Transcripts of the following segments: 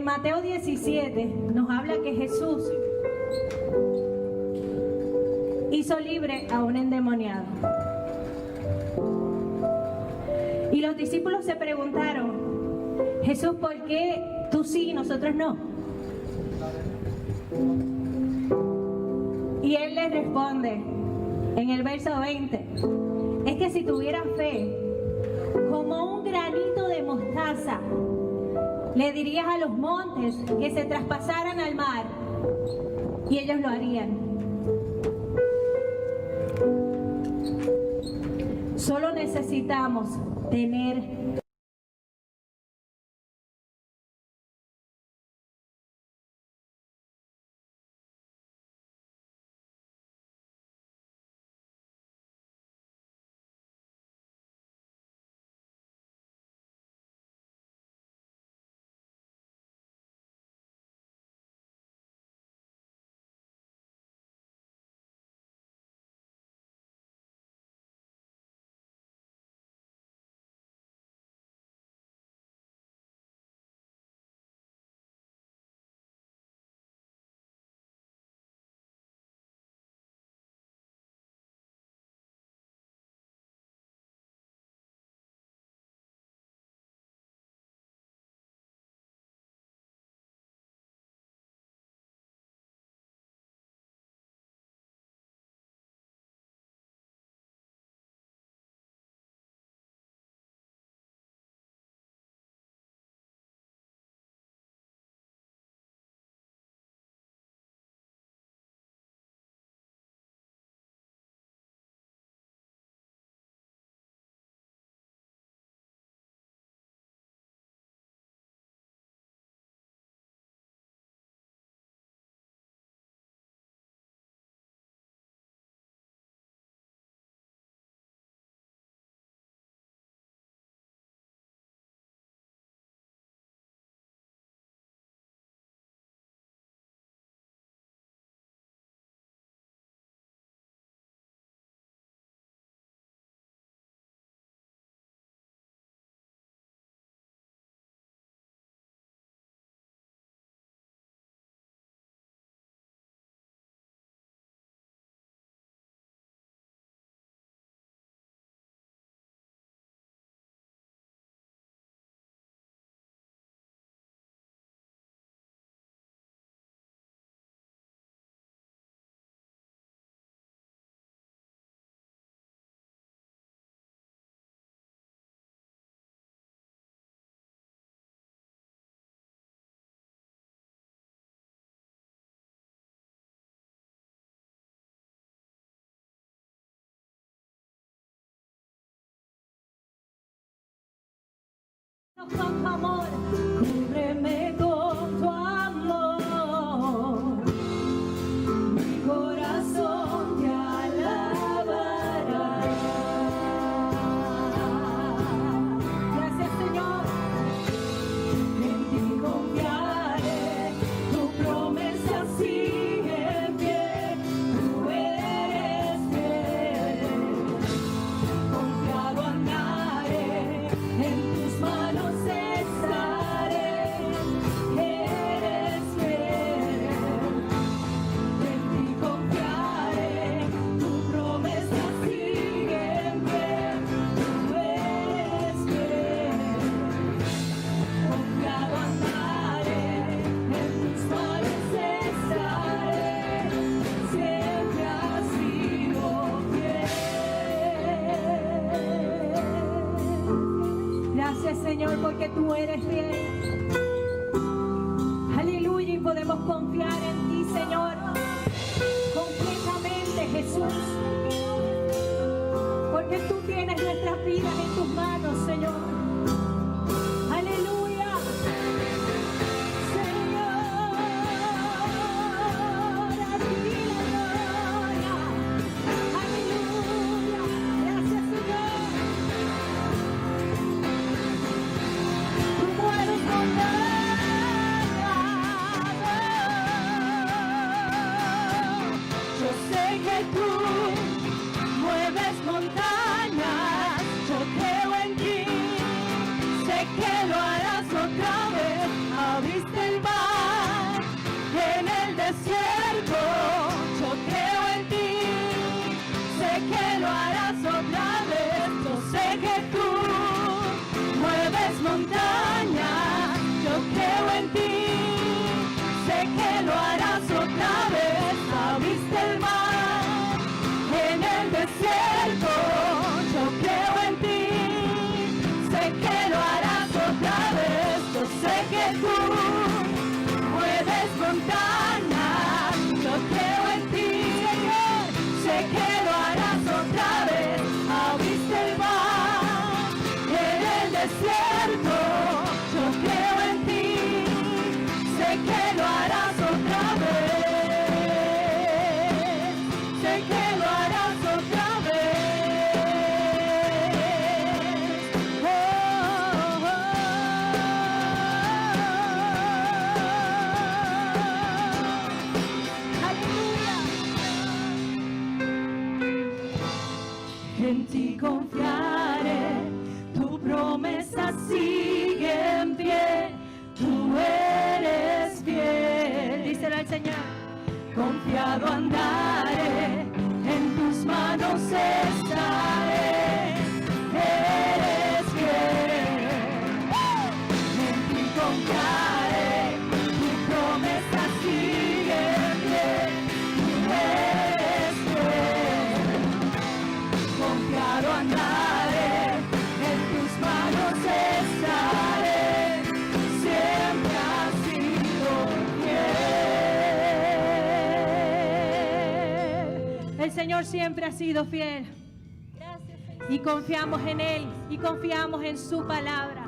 Mateo 17 nos habla que Jesús hizo libre a un endemoniado. Y los discípulos se preguntaron: Jesús, ¿por qué tú sí y nosotros no? Y él les responde en el verso 20: es que si tuvieran fe como un granito de mostaza, le dirías a los montes que se traspasaran al mar y ellos lo harían. Solo necesitamos tener con amor, cúbreme con tu amor, mi corazón te alabará. Gracias, Señor, en ti confiaré, tu promesa sigue en pie, tú eres fiel, confiado andaré, en tus manos estaré, eres fiel, en ti confiaré, tu promesa sigue en pie, tú eres fiel, confiado andaré, en tus manos estaré, siempre has sido fiel. Gracias, Señor, porque tú eres fiel. Aleluya, y podemos confiar en ti, Señor, completamente, Jesús, porque tú tienes nuestras vidas en tus manos, Señor. Aleluya, Señor, a ti la gloria. Aleluya, gracias, Señor. Tú mueves montañas. Yo sé que tú mueves montañas. Yo creo en ti. Sé que lo harás otra vez. Abriste el en ti confiaré, tu promesa sigue en pie, tú eres fiel. Díselo al Señor. Confiado andaré, en tus manos estaré, eres fiel. En ti confiaré, tu promesa sigue en pie, tú eres fiel. Confiado andaré, en tus manos estaré, siempre has sido fiel. El Señor siempre ha sido fiel. Gracias, Señor. Y confiamos en Él y confiamos en su palabra.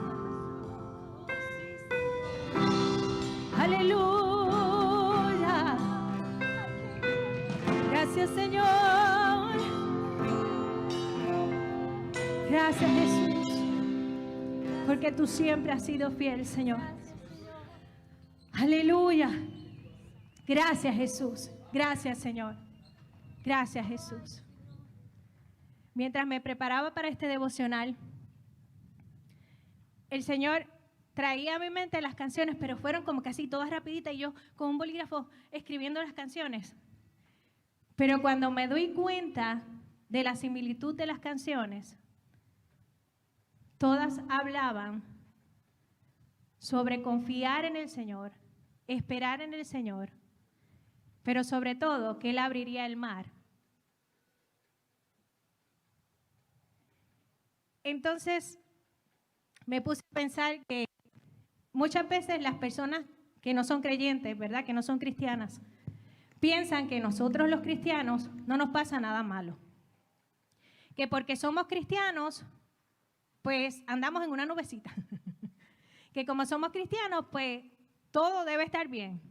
Aleluya. Gracias, Señor. Gracias, Jesús, porque tú siempre has sido fiel, Señor. Aleluya. Gracias, Jesús. Gracias, Señor. Gracias, Jesús. Mientras me preparaba para este devocional, el Señor traía a mi mente las canciones, pero fueron como casi todas rapiditas y yo con un bolígrafo escribiendo las canciones. Pero cuando me doy cuenta de la similitud de las canciones, todas hablaban sobre confiar en el Señor, esperar en el Señor, pero sobre todo que Él abriría el mar. Entonces me puse a pensar que muchas veces las personas que no son creyentes, ¿verdad?, que no son cristianas, piensan que nosotros los cristianos no nos pasa nada malo. Que porque somos cristianos, pues andamos en una nubecita. Que como somos cristianos, pues todo debe estar bien.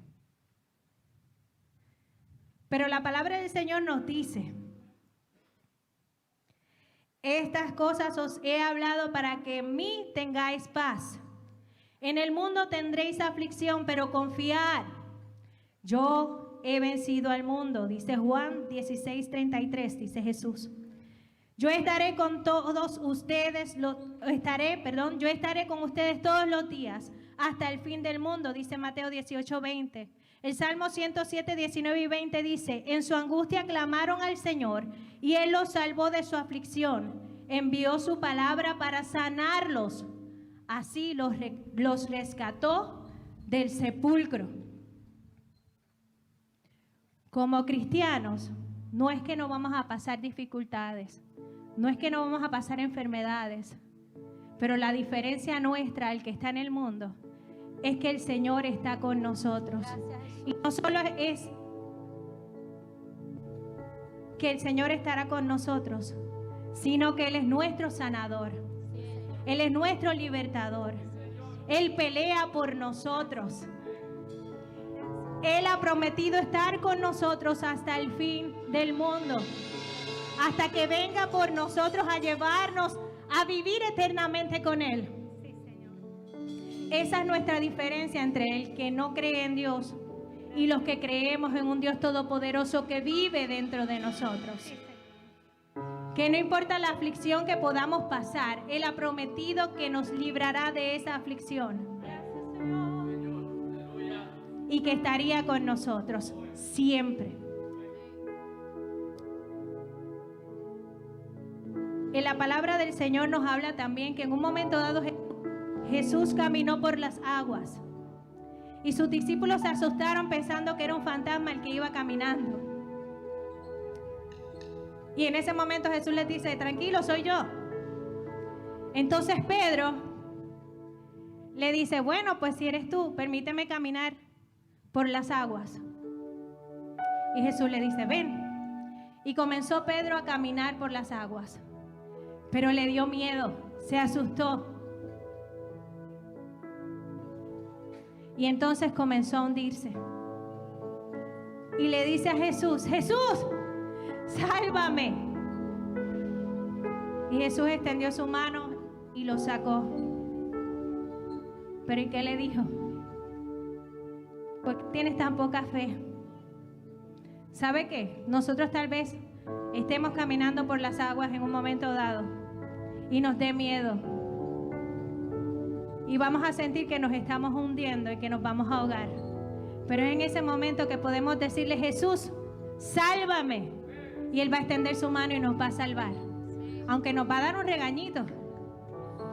Pero la palabra del Señor nos dice: estas cosas os he hablado para que en mí tengáis paz. En el mundo tendréis aflicción, pero confiad. Yo he vencido al mundo, dice Juan 16:33, dice Jesús. Yo estaré con todos ustedes, yo estaré con ustedes todos los días hasta el fin del mundo, dice Mateo 18:20. El Salmo 107, 19 y 20 dice: en su angustia clamaron al Señor y Él los salvó de su aflicción. Envió su palabra para sanarlos. Así los rescató del sepulcro. Como cristianos, no es que no vamos a pasar dificultades, no es que no vamos a pasar enfermedades, pero la diferencia nuestra al que está en el mundo es que el Señor está con nosotros. Y no solo es que el Señor estará con nosotros, sino que Él es nuestro sanador. Él es nuestro libertador. Él pelea por nosotros. Él ha prometido estar con nosotros hasta el fin del mundo, hasta que venga por nosotros a llevarnos a vivir eternamente con Él. Esa es nuestra diferencia entre el que no cree en Dios y los que creemos en un Dios todopoderoso que vive dentro de nosotros. Que no importa la aflicción que podamos pasar, Él ha prometido que nos librará de esa aflicción. Y que estaría con nosotros siempre. En la palabra del Señor nos habla también que en un momento dado Jesús caminó por las aguas y sus discípulos se asustaron pensando que era un fantasma el que iba caminando. Y en ese momento Jesús les dice: tranquilo, soy yo. Entonces Pedro le dice: bueno, pues si eres tú, permíteme caminar por las aguas. Y Jesús le dice: ven. Y comenzó Pedro a caminar por las aguas, pero le dio miedo, se asustó. Y entonces comenzó a hundirse. Y le dice a Jesús: Jesús, sálvame. Y Jesús extendió su mano y lo sacó. Pero ¿y qué le dijo? ¿Por qué tienes tan poca fe? ¿Sabe qué? Nosotros tal vez estemos caminando por las aguas en un momento dado y nos dé miedo y vamos a sentir que nos estamos hundiendo y que nos vamos a ahogar. Pero es en ese momento que podemos decirle: Jesús, sálvame. Y Él va a extender su mano y nos va a salvar. Aunque nos va a dar un regañito.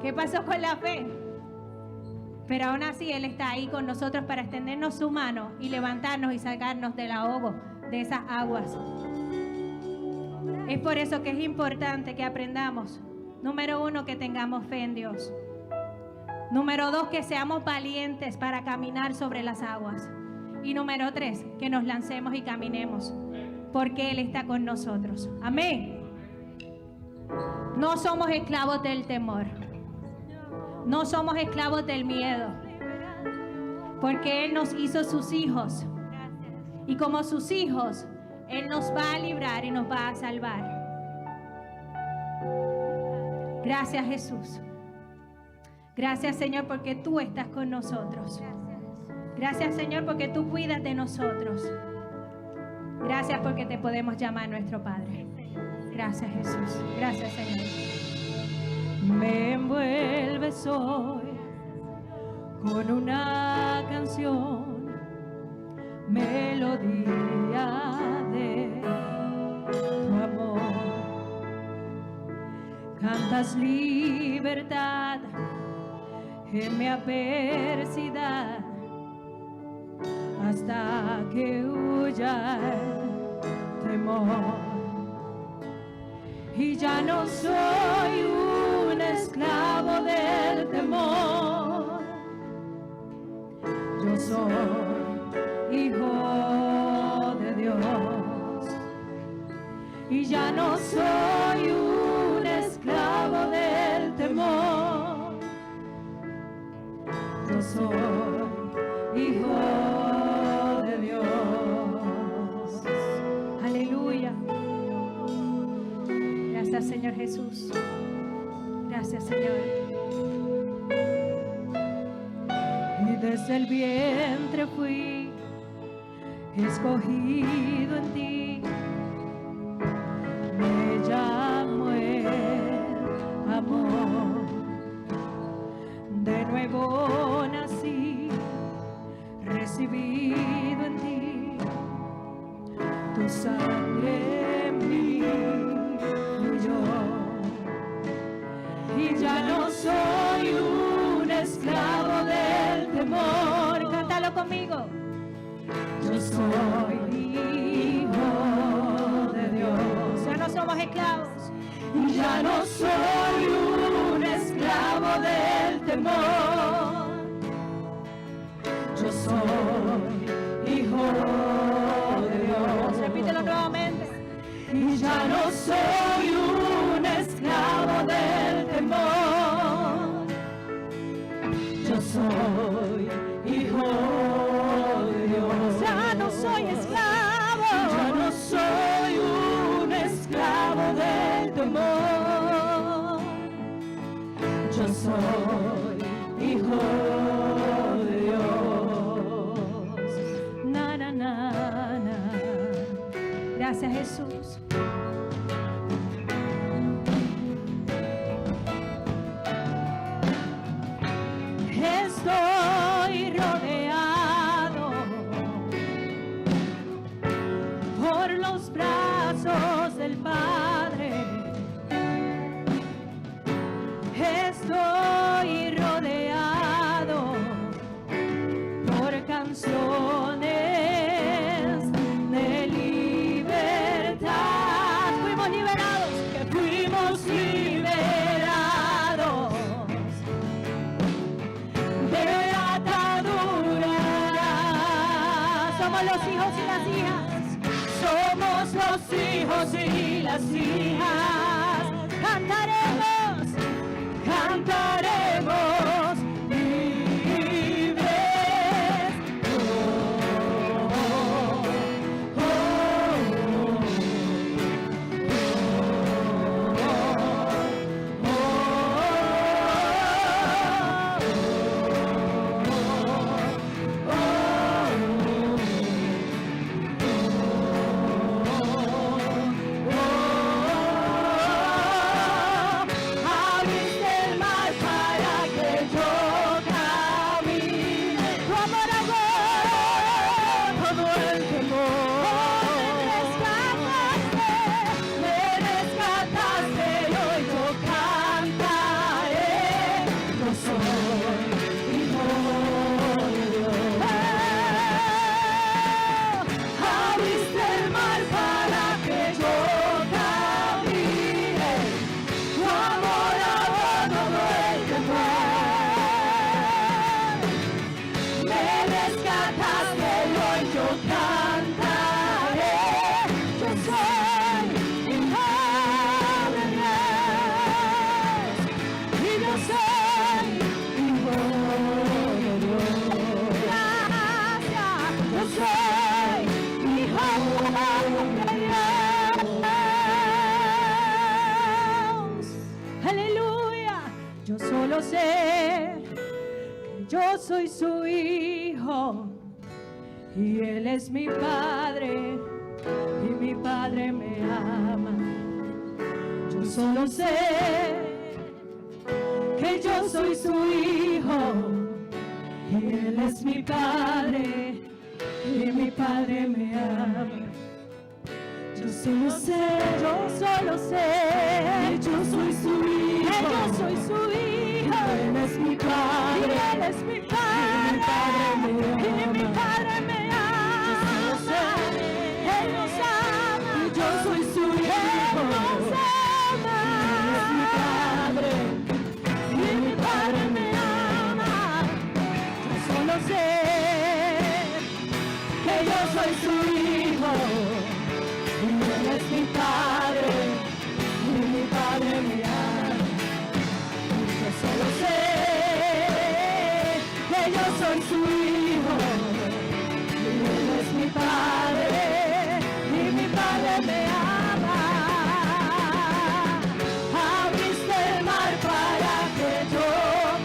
¿Qué pasó con la fe? Pero aún así Él está ahí con nosotros para extendernos su mano y levantarnos y sacarnos del ahogo de esas aguas. Es por eso que es importante que aprendamos. Número 1, que tengamos fe en Dios. Número 2, que seamos valientes para caminar sobre las aguas. Y número 3, que nos lancemos y caminemos, porque Él está con nosotros. Amén. No somos esclavos del temor. No somos esclavos del miedo, porque Él nos hizo sus hijos. Y como sus hijos, Él nos va a librar y nos va a salvar. Gracias, Jesús. Gracias, Señor, porque tú estás con nosotros. Gracias, Señor, porque tú cuidas de nosotros. Gracias porque te podemos llamar nuestro Padre. Gracias, Jesús. Gracias, Señor. Me envuelves hoy con una canción, melodía de tu amor. Cantas libertad en mi adversidad, hasta que huya el temor. Y ya no soy un esclavo del temor. Yo soy hijo de Dios. Y ya no soy un esclavo del temor. Yo soy hijo de Dios. Aleluya. Gracias, Señor Jesús. Gracias, Señor. Y desde el vientre fui escogido en ti. Me llamo el amor. De nuevo nací, recibido en ti. Tu sangre en mí fluyó. Y ya no soy un esclavo del temor. Cántalo conmigo. Yo soy hijo de Dios. Ya no somos esclavos. Y ya no soy un esclavo del temor. Yo soy hijo de Dios. Repítelo nuevamente. Y ya no soy un esclavo del temor. Yo soy hijo de Dios. Ya no soy esclavo. Ya no soy un esclavo del temor. Yo soy hijo de Dios. Na, na, na, na. Gracias, Jesús. Estoy rodeado por los brazos del Padre. Estoy rodeado por canciones de libertad. Fuimos liberados, que fuimos liberados de ataduras. Somos los hijos y las hijas. Somos los hijos y las hijas. Cantaremos, cantaremos libres. Oh, oh, oh, oh, oh, oh. reconocer que yo soy su hijo y Él es mi Padre y mi Padre me ama. Yo solo sé que yo soy su hijo y Él es mi Padre y mi Padre me ama. Yo solo sé que yo soy su hijo, que yo soy su hijo. Él es mi Padre, y Él es mi Padre, y mi Padre me ama. Yo solo sé, Él nos ama, y yo soy su hijo. Él nos ama, Él es mi Padre, y mi Padre me ama. Yo solo sé que yo soy su hijo. Él es mi Padre, y mi Padre me ama. Yo solo sé que yo soy su hijo. Él es mi Padre, y mi Padre me ama. Abriste el mar para que yo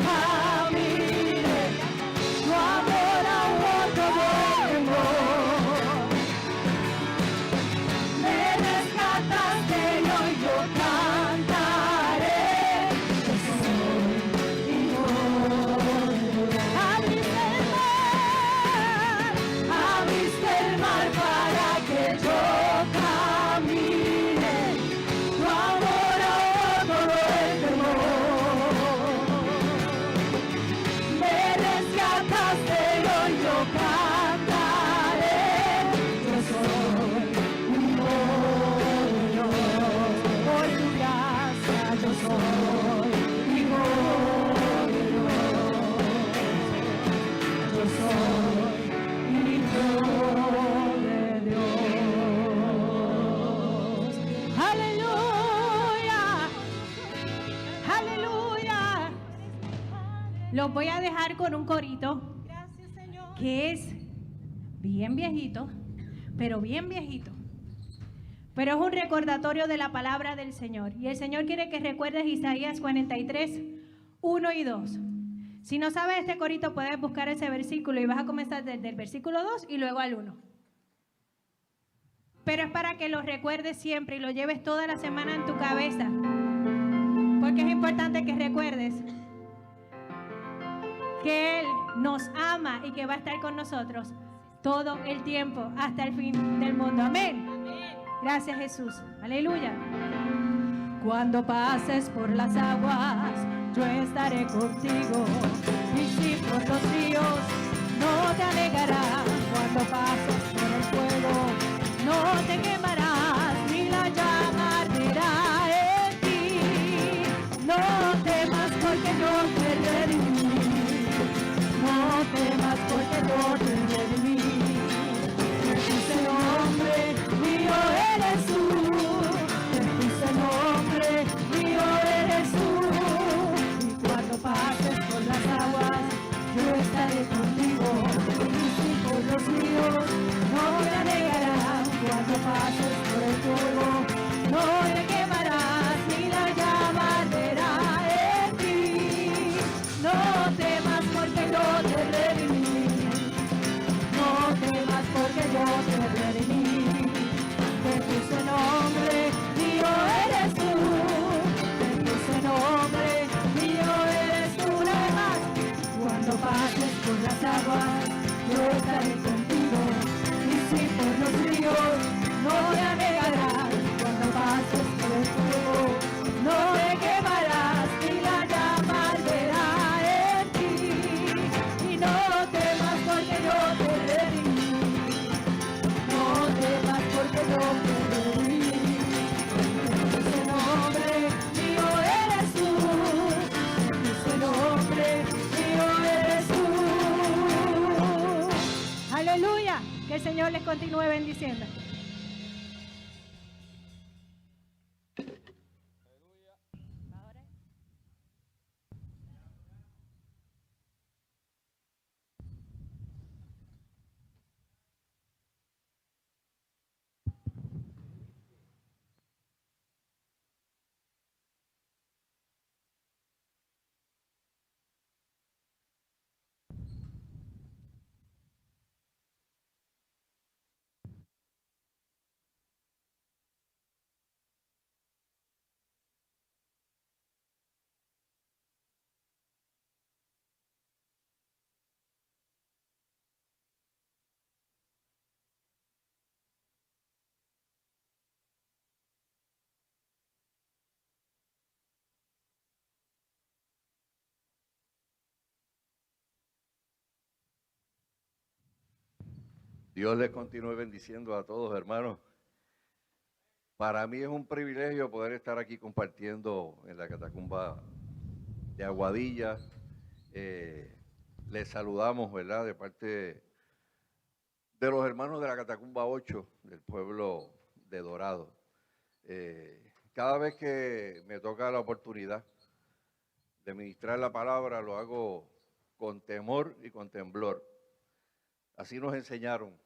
camine. Tu amor ahogó todo el temor. Me rescataste y hoy yo cantaré. Yo soy hijo de Dios. Abriste el mar para que yo camine. Tu amor ahogó todo el temor. Me rescataste y hoy yo cantaré. Yo soy hijo de Dios, por tu gracia yo soy hijo de Dios. Yo soy hijo de Dios. Aleluya, aleluya. Los voy a dejar con un corito que es bien viejito, pero bien viejito. Pero es un recordatorio de la palabra del Señor. Y el Señor quiere que recuerdes Isaías 43, 1 y 2. Si no sabes este corito, puedes buscar ese versículo y vas a comenzar desde el versículo 2 y luego al 1. Pero es para que lo recuerdes siempre y lo lleves toda la semana en tu cabeza. Porque es importante que recuerdes que Él nos ama y que va a estar con nosotros todo el tiempo hasta el fin del mundo. Amén. Gracias, Jesús. Aleluya. Cuando pases por las aguas, yo estaré contigo. Y si por los ríos, no te anegarás. Cuando pases por el fuego, no te quemarás, ni la llama arderá en ti. No temas porque yo te redimí. No temas porque yo te redimí. Te puse nombre, mío eres tú. Te puse nombre, mío eres tú. Y cuando pases por las aguas, yo estaré contigo. Y si por los ríos, no te anegarás. Cuando pases por el fuego, no te quemarás, ni la llama arderá en ti. No temas porque yo te redimí. No temas porque yo te redimí. Te puse nombre, mío eres tú. Te puse nombre, mío eres tú. Nada más. Cuando pases por las aguas, yo estaré contigo. Y si por los ríos, no te anegarás. Cuando pases por el fuego, no te quemarás, ni la llama arderá en ti. Y no temas porque yo te redimí. No temas porque yo te redimí. Ese nombre mío eres tú. Ese nombre mío eres tú. Aleluya. Que el Señor les continúe bendiciendo. Dios les continúe bendiciendo a todos, hermanos. Para mí es un privilegio poder estar aquí compartiendo en la catacumba de Aguadilla. Les saludamos, ¿verdad?, de parte de los hermanos de la catacumba 8 del pueblo de Dorado. Cada vez que me toca la oportunidad de ministrar la palabra, lo hago con temor y con temblor. Así nos enseñaron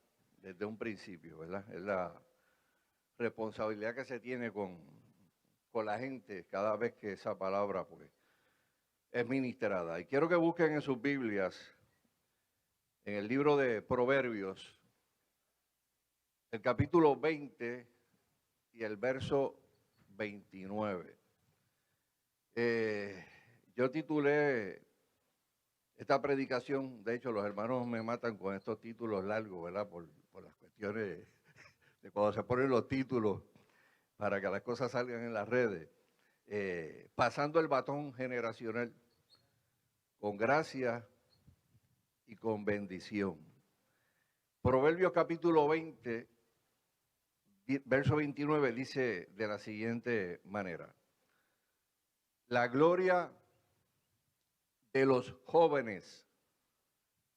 desde un principio, ¿verdad? Es la responsabilidad que se tiene con la gente cada vez que esa palabra pues, es ministrada. Y quiero que busquen en sus Biblias, en el libro de Proverbios, el capítulo 20 y el verso 29. Yo titulé esta predicación, de hecho los hermanos me matan con estos títulos largos, ¿verdad? Por las cuestiones de cuando se ponen los títulos para que las cosas salgan en las redes. Pasando el batón generacional con gracia y con bendición. Proverbios capítulo 20, verso 29 dice de la siguiente manera: la gloria de los jóvenes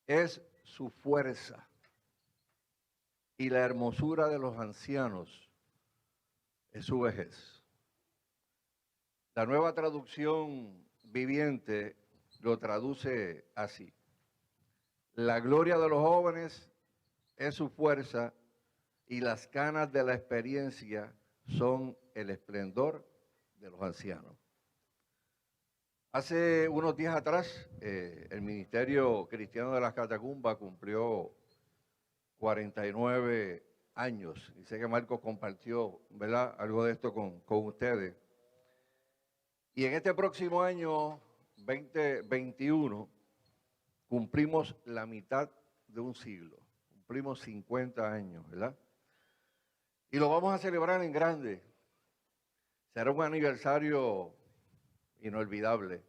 es su fuerza y la hermosura de los ancianos es su vejez. La Nueva Traducción Viviente lo traduce así: la gloria de los jóvenes es su fuerza y las canas de la experiencia son el esplendor de los ancianos. Hace unos días atrás, el Ministerio Cristiano de las Catacumbas cumplió 49 años. Y sé que Marcos compartió, ¿verdad?, algo de esto con ustedes. Y en este próximo año 2021 cumplimos la mitad de un siglo. Cumplimos 50 años, ¿verdad? Y lo vamos a celebrar en grande. Será un aniversario inolvidable.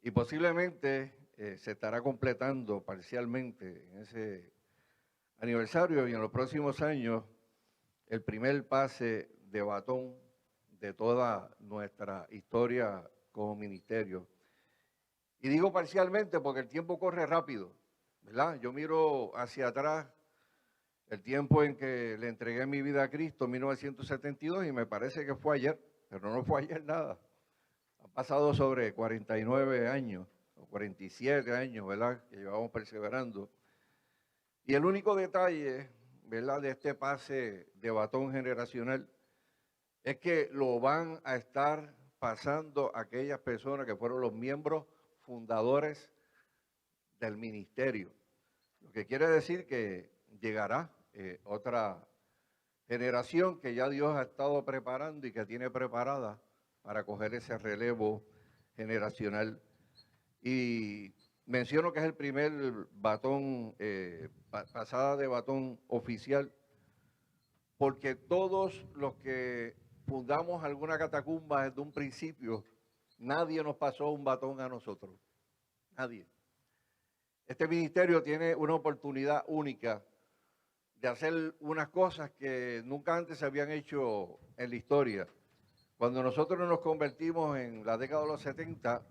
Y posiblemente se estará completando parcialmente en ese aniversario y en los próximos años el primer pase de batón de toda nuestra historia como ministerio. Y digo parcialmente porque el tiempo corre rápido, ¿verdad? Yo miro hacia atrás el tiempo en que le entregué mi vida a Cristo, 1972, y me parece que fue ayer, pero no fue ayer nada. Han pasado sobre 49 años, o 47 años, ¿verdad?, que llevamos perseverando. Y el único detalle, ¿verdad?, de este pase de batón generacional es que lo van a estar pasando aquellas personas que fueron los miembros fundadores del ministerio. Lo que quiere decir que llegará otra generación que ya Dios ha estado preparando y que tiene preparada para coger ese relevo generacional. Y menciono que es el primer batón, pasada de batón oficial, porque todos los que fundamos alguna catacumba desde un principio, nadie nos pasó un batón a nosotros, nadie. Este ministerio tiene una oportunidad única de hacer unas cosas que nunca antes se habían hecho en la historia. Cuando nosotros nos convertimos en la década de los 70,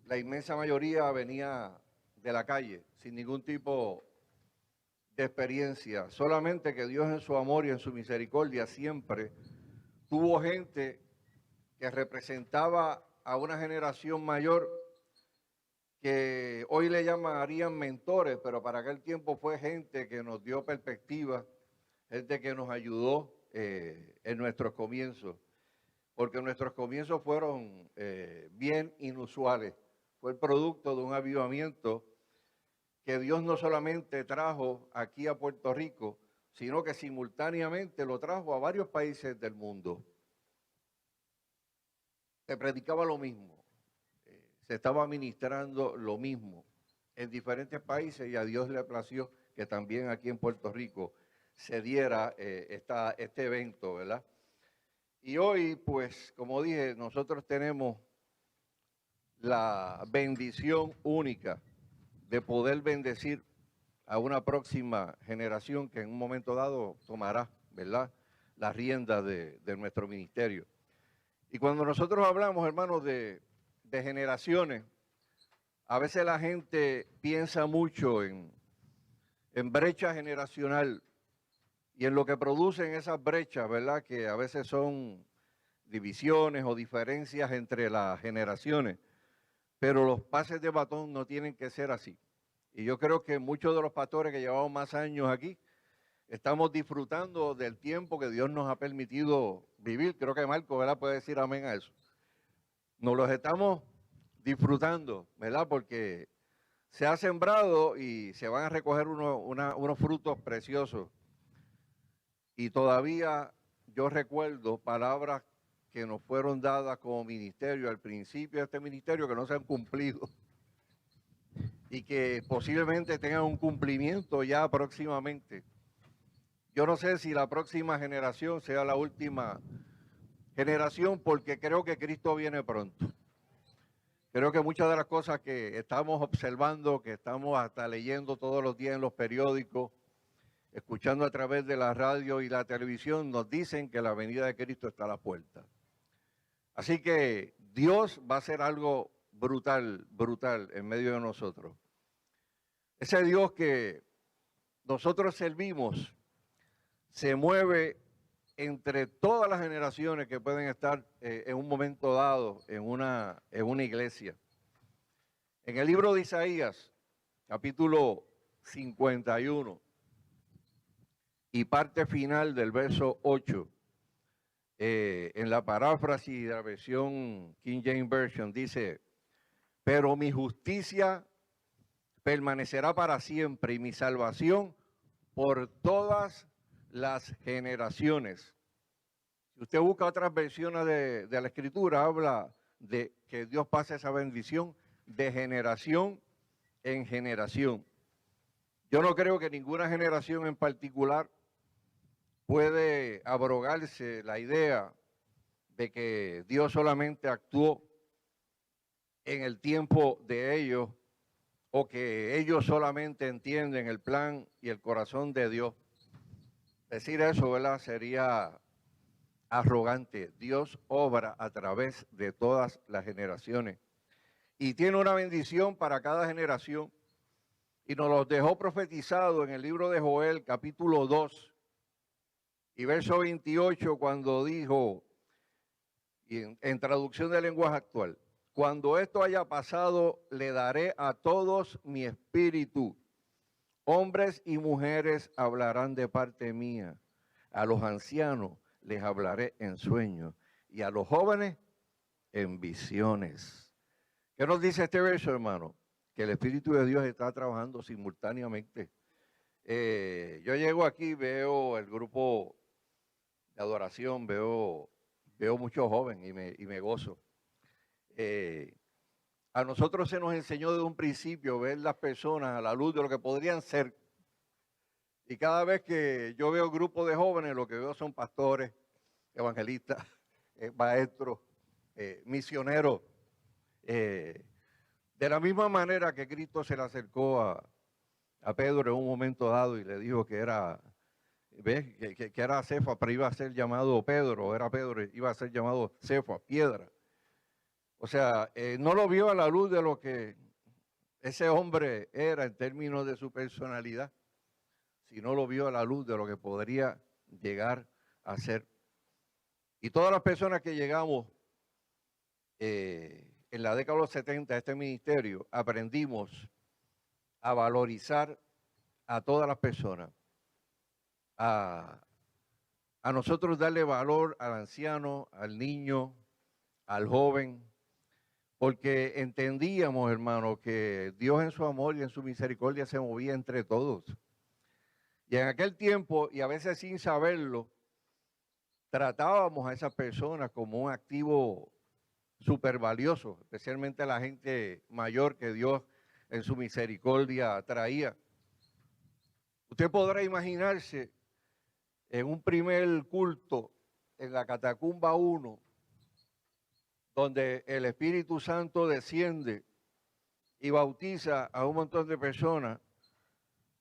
la inmensa mayoría venía de la calle, sin ningún tipo de experiencia. Solamente que Dios en su amor y en su misericordia siempre tuvo gente que representaba a una generación mayor que hoy le llamarían mentores, pero para aquel tiempo fue gente que nos dio perspectiva, gente que nos ayudó en nuestros comienzos, porque nuestros comienzos fueron bien inusuales. Fue el producto de un avivamiento que Dios no solamente trajo aquí a Puerto Rico, sino que simultáneamente lo trajo a varios países del mundo. Se predicaba lo mismo, se estaba ministrando lo mismo en diferentes países y a Dios le plació que también aquí en Puerto Rico se diera este evento, ¿verdad? Y hoy, pues, como dije, nosotros tenemos la bendición única de poder bendecir a una próxima generación que en un momento dado tomará, ¿verdad?, la rienda de nuestro ministerio. Y cuando nosotros hablamos, hermanos, de generaciones, a veces la gente piensa mucho en brecha generacional y en lo que producen esas brechas, ¿verdad?, que a veces son divisiones o diferencias entre las generaciones, pero los pases de batón no tienen que ser así. Y yo creo que muchos de los pastores que llevamos más años aquí estamos disfrutando del tiempo que Dios nos ha permitido vivir. Creo que Marco, ¿verdad?, puede decir amén a eso. Nos los estamos disfrutando, ¿verdad?, porque se ha sembrado y se van a recoger unos frutos preciosos. Y todavía yo recuerdo palabras que nos fueron dadas como ministerio al principio de este ministerio que no se han cumplido y que posiblemente tengan un cumplimiento ya próximamente. Yo no sé si la próxima generación sea la última generación porque creo que Cristo viene pronto. Creo que muchas de las cosas que estamos observando, que estamos hasta leyendo todos los días en los periódicos, escuchando a través de la radio y la televisión, nos dicen que la venida de Cristo está a la puerta. Así que Dios va a hacer algo brutal, brutal en medio de nosotros. Ese Dios que nosotros servimos se mueve entre todas las generaciones que pueden estar en un momento dado en una iglesia. En el libro de Isaías, capítulo 51, y parte final del verso 8, en la paráfrasis de la versión King James Version, dice: pero mi justicia permanecerá para siempre y mi salvación por todas las generaciones. Si usted busca otras versiones de la Escritura, habla de que Dios pase esa bendición de generación en generación. Yo no creo que ninguna generación en particular puede abrogarse la idea de que Dios solamente actuó en el tiempo de ellos o que ellos solamente entienden el plan y el corazón de Dios. Decir eso, ¿verdad?, sería arrogante. Dios obra a través de todas las generaciones y tiene una bendición para cada generación y nos los dejó profetizado en el libro de Joel, capítulo 2 y verso 28, cuando dijo, y en traducción del lenguaje actual: cuando esto haya pasado, le daré a todos mi espíritu. Hombres y mujeres hablarán de parte mía. A los ancianos les hablaré en sueños y a los jóvenes en visiones. ¿Qué nos dice este verso, hermano? Que el Espíritu de Dios está trabajando simultáneamente. Yo llego aquí, veo el grupo de adoración, veo muchos jóvenes y me gozo. A nosotros se nos enseñó desde un principio ver las personas a la luz de lo que podrían ser. Y cada vez que yo veo grupos de jóvenes, lo que veo son pastores, evangelistas, maestros, misioneros. De la misma manera que Cristo se le acercó a Pedro en un momento dado y le dijo que era, ¿ves?, que era Cefas, pero iba a ser llamado Pedro, era Pedro, iba a ser llamado Cefas, piedra. O sea, no lo vio a la luz de lo que ese hombre era en términos de su personalidad, sino lo vio a la luz de lo que podría llegar a ser. Y todas las personas que llegamos en la década de los 70 a este ministerio, aprendimos a valorizar a todas las personas, a nosotros darle valor al anciano, al niño, al joven, porque entendíamos, hermano, que Dios en su amor y en su misericordia se movía entre todos. Y en aquel tiempo, y a veces sin saberlo, tratábamos a esas personas como un activo súper valioso, especialmente a la gente mayor que Dios en su misericordia traía. Usted podrá imaginarse en un primer culto en la Catacumba 1, donde el Espíritu Santo desciende y bautiza a un montón de personas,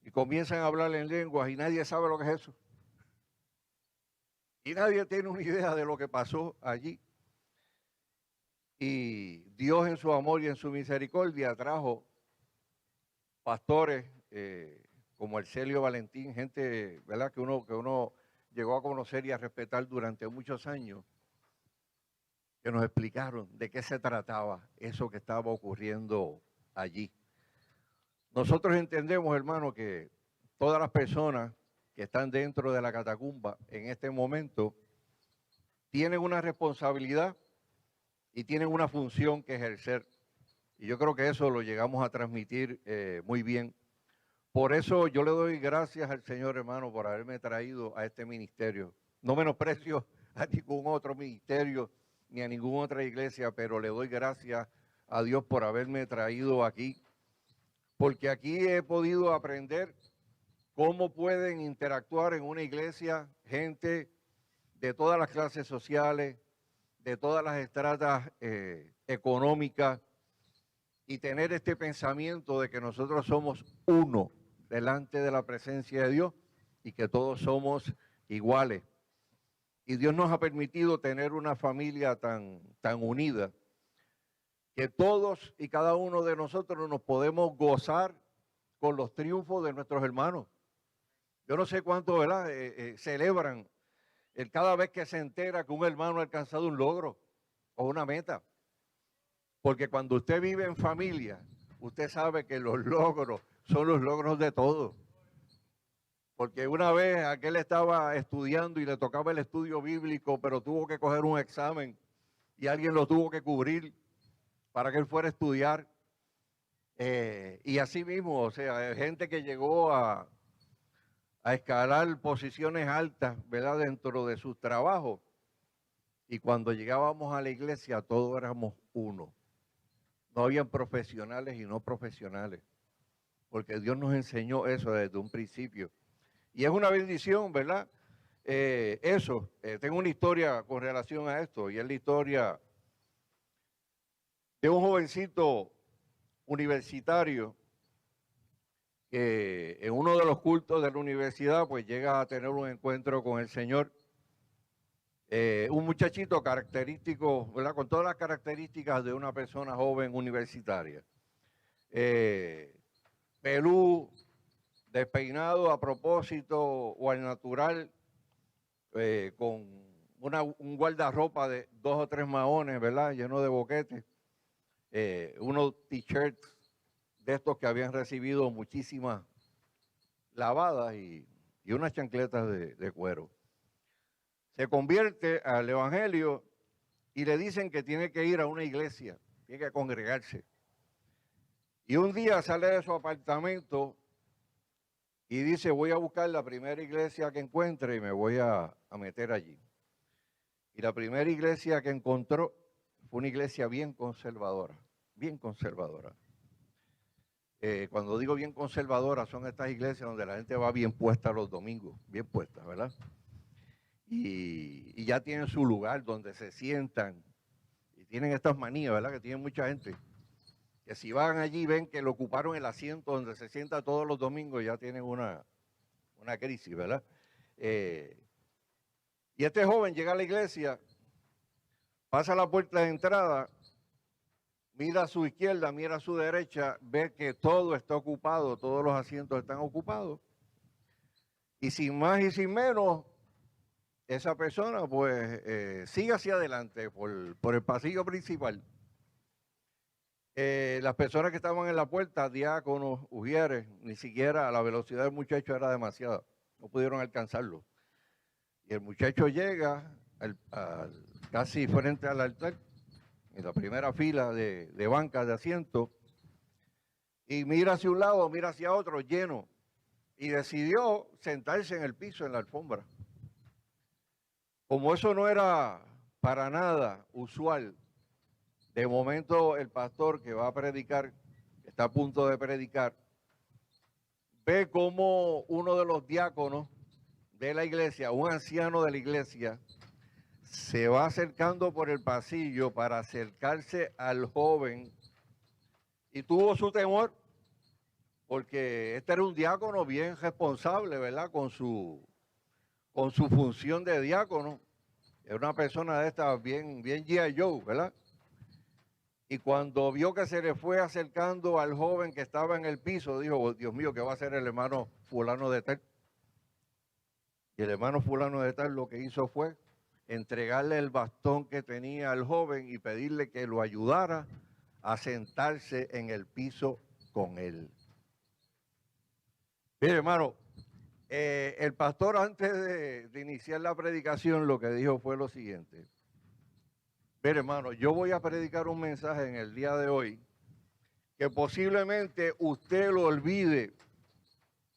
y comienzan a hablar en lenguas y nadie sabe lo que es eso. Y nadie tiene una idea de lo que pasó allí. Y Dios en su amor y en su misericordia trajo pastores como Arcelio Valentín, gente, ¿verdad?, que uno llegó a conocer y a respetar durante muchos años, que nos explicaron de qué se trataba eso que estaba ocurriendo allí. Nosotros entendemos, hermano, que todas las personas que están dentro de la catacumba en este momento tienen una responsabilidad y tienen una función que ejercer. Y yo creo que eso lo llegamos a transmitir muy bien. Por eso yo le doy gracias al Señor, hermano, por haberme traído a este ministerio. No menosprecio a ningún otro ministerio ni a ninguna otra iglesia, pero le doy gracias a Dios por haberme traído aquí, porque aquí he podido aprender cómo pueden interactuar en una iglesia gente de todas las clases sociales, de todas las estratas económicas, y tener este pensamiento de que nosotros somos uno delante de la presencia de Dios y que todos somos iguales. Y Dios nos ha permitido tener una familia tan unida que todos y cada uno de nosotros nos podemos gozar con los triunfos de nuestros hermanos. Yo no sé cuánto, ¿verdad?, celebran cada vez que se entera que un hermano ha alcanzado un logro o una meta. Porque cuando usted vive en familia, usted sabe que los logros son los logros de todos. Porque una vez aquel estaba estudiando y le tocaba el estudio bíblico, pero tuvo que coger un examen y alguien lo tuvo que cubrir para que él fuera a estudiar. Y así mismo, o sea, gente que llegó a escalar posiciones altas, ¿verdad?, dentro de sus trabajos. Y cuando llegábamos a la iglesia, todos éramos uno. No habían profesionales y no profesionales, porque Dios nos enseñó eso desde un principio. Y es una bendición, ¿verdad? Tengo una historia con relación a esto, y es la historia de un jovencito universitario que en uno de los cultos de la universidad pues llega a tener un encuentro con el Señor. Un muchachito característico, ¿verdad?, con todas las características de una persona joven universitaria. Pelú, despeinado a propósito o al natural, con un guardarropa de 2 o 3 mahones, ¿verdad?, lleno de boquetes, unos t-shirts de estos que habían recibido muchísimas lavadas y unas chancletas de cuero. Se convierte al evangelio y le dicen que tiene que ir a una iglesia, tiene que congregarse. Y un día sale de su apartamento y dice, voy a buscar la primera iglesia que encuentre y me voy a meter allí. Y la primera iglesia que encontró fue una iglesia bien conservadora, bien conservadora. Cuando digo bien conservadora, son estas iglesias donde la gente va bien puesta los domingos, bien puesta, ¿verdad? Y ya tienen su lugar donde se sientan y tienen estas manías, ¿verdad?, que tienen mucha gente, que si van allí ven que le ocuparon el asiento donde se sienta todos los domingos, ya tienen una crisis, ¿verdad? Y este joven llega a la iglesia, pasa a la puerta de entrada, mira a su izquierda, mira a su derecha, ve que todo está ocupado, todos los asientos están ocupados, y sin más y sin menos, esa persona pues sigue hacia adelante por el pasillo principal. Las personas que estaban en la puerta, diáconos, ujieres, ni siquiera a la velocidad del muchacho era demasiada, no pudieron alcanzarlo. Y el muchacho llega casi frente al altar, en la primera fila de bancas de asientos, y mira hacia un lado, mira hacia otro, lleno, y decidió sentarse en el piso, en la alfombra. Como eso no era para nada usual, de momento el pastor que va a predicar, está a punto de predicar, ve como uno de los diáconos de la iglesia, un anciano de la iglesia, se va acercando por el pasillo para acercarse al joven y tuvo su temor, porque este era un diácono bien responsable, ¿verdad? Con su función de diácono. Era una persona de estas bien G.I. Joe, ¿verdad? Y cuando vio que se le fue acercando al joven que estaba en el piso, dijo, "Oh, Dios mío, ¿qué va a hacer el hermano fulano de tal?" Y el hermano fulano de tal lo que hizo fue entregarle el bastón que tenía al joven y pedirle que lo ayudara a sentarse en el piso con él. Mire, hermano, el pastor antes de iniciar la predicación lo que dijo fue lo siguiente. Mire, hermano, yo voy a predicar un mensaje en el día de hoy que posiblemente usted lo olvide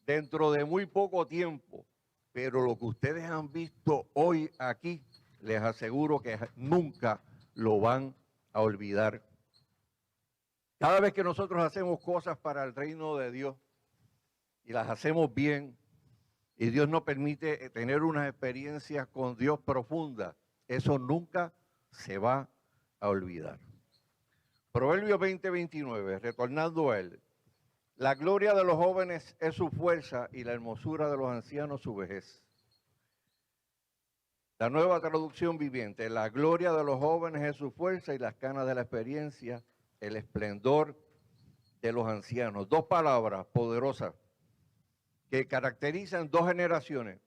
dentro de muy poco tiempo, pero lo que ustedes han visto hoy aquí, les aseguro que nunca lo van a olvidar. Cada vez que nosotros hacemos cosas para el reino de Dios y las hacemos bien, y Dios nos permite tener unas experiencias con Dios profundas, eso nunca se va a olvidar. Proverbios 20:29, retornando a él. La gloria de los jóvenes es su fuerza y la hermosura de los ancianos su vejez. La Nueva Traducción Viviente. La gloria de los jóvenes es su fuerza y las canas de la experiencia, el esplendor de los ancianos. Dos palabras poderosas que caracterizan dos generaciones.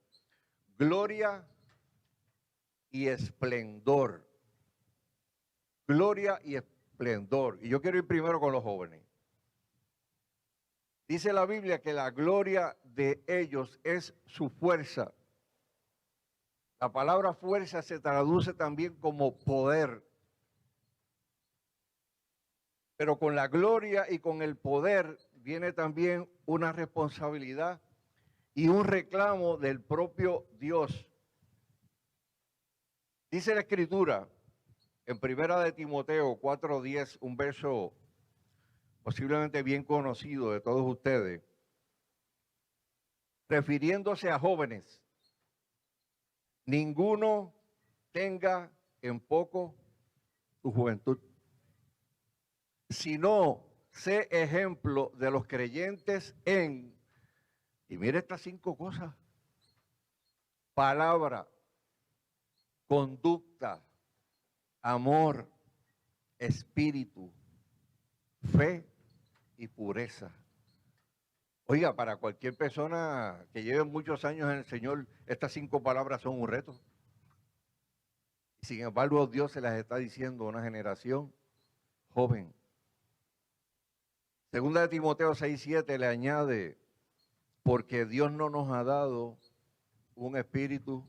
Gloria y esplendor. Gloria y esplendor. Y yo quiero ir primero con los jóvenes. Dice la Biblia que la gloria de ellos es su fuerza. La palabra fuerza se traduce también como poder. Pero con la gloria y con el poder viene también una responsabilidad y un reclamo del propio Dios. Dice la Escritura en 1 de Timoteo 4:10, un verso posiblemente bien conocido de todos ustedes, refiriéndose a jóvenes: ninguno tenga en poco tu juventud, sino sé ejemplo de los creyentes en, y mire estas 5 cosas: palabra, conducta, amor, espíritu, fe y pureza. Oiga, para cualquier persona que lleve muchos años en el Señor, estas 5 palabras son un reto. Sin embargo, Dios se las está diciendo a una generación joven. Segunda de Timoteo 6:7 le añade, porque Dios no nos ha dado un espíritu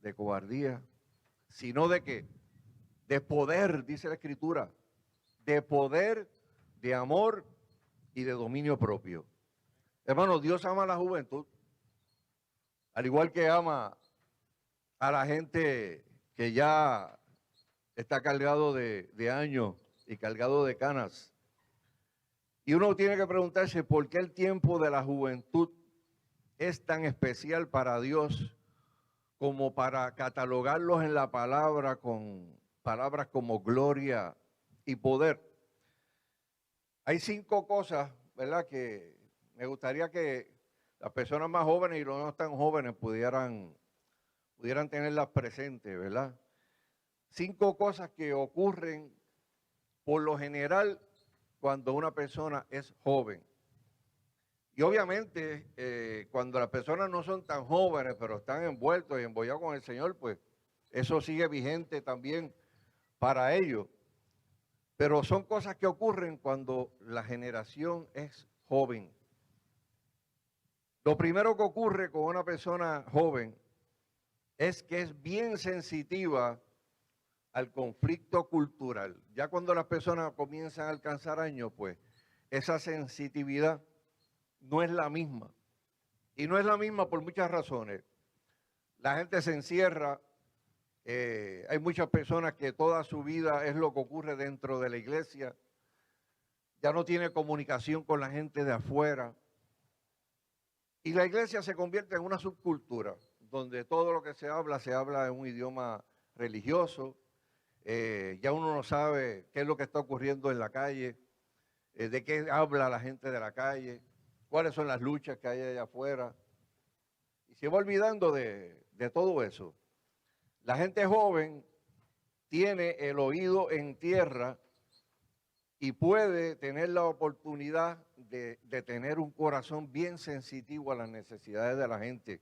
de cobardía, sino de ¿qué? De poder, dice la Escritura, de poder, de amor y de dominio propio. Hermano, Dios ama a la juventud, al igual que ama a la gente que ya está cargado de años y cargado de canas. Y uno tiene que preguntarse por qué el tiempo de la juventud es tan especial para Dios como para catalogarlos en la palabra con palabras como gloria y poder. Hay 5 cosas, ¿verdad?, que me gustaría que las personas más jóvenes y los no tan jóvenes pudieran tenerlas presentes, ¿verdad? 5 cosas que ocurren por lo general cuando una persona es joven. Y obviamente cuando las personas no son tan jóvenes, pero están envueltos y embollados con el Señor, pues eso sigue vigente también para ellos. Pero son cosas que ocurren cuando la generación es joven. Lo primero que ocurre con una persona joven es que es bien sensitiva al conflicto cultural. Ya cuando las personas comienzan a alcanzar años, pues esa sensitividad no es la misma. Y no es la misma por muchas razones. La gente se encierra. Hay muchas personas que toda su vida es lo que ocurre dentro de la iglesia. Ya no tiene comunicación con la gente de afuera. Y la iglesia se convierte en una subcultura, donde todo lo que se habla en un idioma religioso. Ya uno no sabe qué es lo que está ocurriendo en la calle, de qué habla la gente de la calle. cuáles son las luchas que hay allá afuera. Y se va olvidando de todo eso. La gente joven tiene el oído en tierra y puede tener la oportunidad de tener un corazón bien sensitivo a las necesidades de la gente.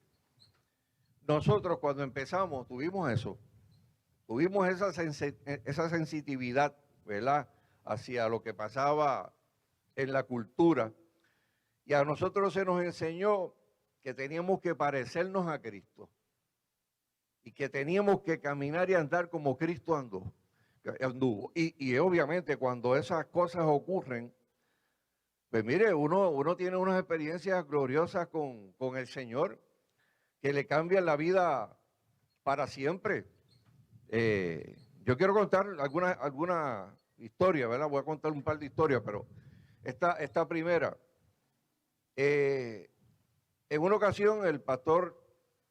Nosotros cuando empezamos tuvimos eso, tuvimos esa sensitividad, ¿verdad?, hacia lo que pasaba en la cultura. Y a nosotros se nos enseñó que teníamos que parecernos a Cristo y que teníamos que caminar y andar como Cristo anduvo. Y obviamente cuando esas cosas ocurren, pues mire, uno tiene unas experiencias gloriosas con el Señor que le cambian la vida para siempre. Yo quiero contar alguna historia, ¿verdad? Voy a contar un par de historias, pero esta primera. En una ocasión el pastor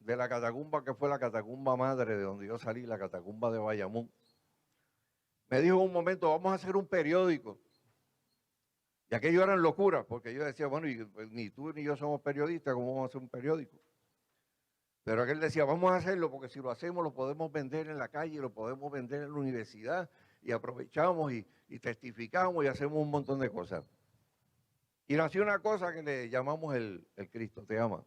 de la catacumba, que fue la catacumba madre de donde yo salí, la catacumba de Bayamón, me dijo en un momento, vamos a hacer un periódico. Y aquello eran locuras, porque yo decía, bueno, ni tú ni yo somos periodistas, ¿cómo vamos a hacer un periódico? Pero aquel decía, vamos a hacerlo, porque si lo hacemos lo podemos vender en la calle, lo podemos vender en la universidad, y aprovechamos y testificamos y hacemos un montón de cosas. Y nació una cosa que le llamamos el Cristo te ama.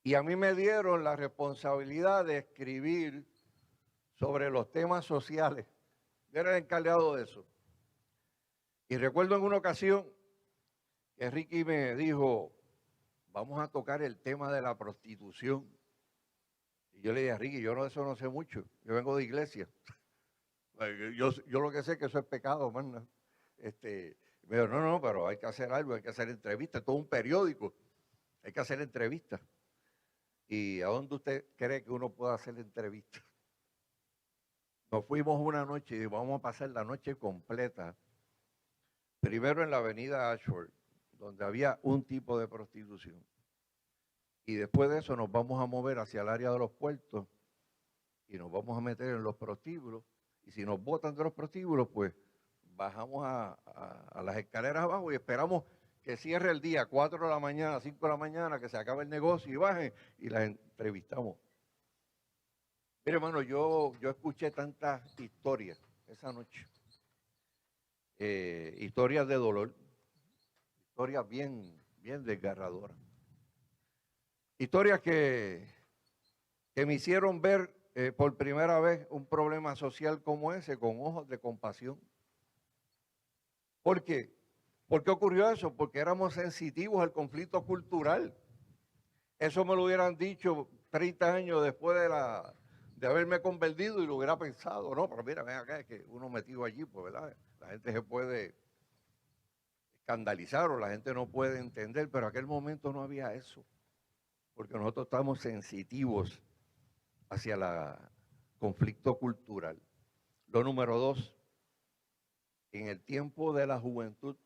Y a mí me dieron la responsabilidad de escribir sobre los temas sociales. Yo era el encargado de eso. Y recuerdo en una ocasión que Ricky me dijo, vamos a tocar el tema de la prostitución. Y yo le dije a Ricky, yo de eso no sé mucho, yo vengo de iglesia. Yo lo que sé es que eso es pecado, man. Me dijo, no, pero hay que hacer algo, hay que hacer entrevistas, todo un periódico, hay que hacer entrevistas. ¿Y a dónde usted cree que uno puede hacer entrevistas? Nos fuimos una noche y vamos a pasar la noche completa, primero en la avenida Ashford, donde había un tipo de prostitución. Y después de eso nos vamos a mover hacia el área de los puertos y nos vamos a meter en los prostíbulos. Y si nos botan de los prostíbulos, pues bajamos a las escaleras abajo y esperamos que cierre el día, 4 de la mañana, 5 de la mañana, que se acabe el negocio y bajen y las entrevistamos. Mire, hermano, yo escuché tantas historias esa noche. Historias de dolor, historias bien desgarradoras. Historias que me hicieron ver por primera vez un problema social como ese con ojos de compasión. ¿Por qué? ¿Por qué ocurrió eso? Porque éramos sensitivos al conflicto cultural. Eso me lo hubieran dicho 30 años después de haberme convertido y lo hubiera pensado, no, pero mira, ven acá, es que uno metido allí, pues, ¿verdad? La gente se puede escandalizar o la gente no puede entender, pero en aquel momento no había eso, porque nosotros estamos sensitivos hacia el conflicto cultural. Lo número 2, en el tiempo de la juventud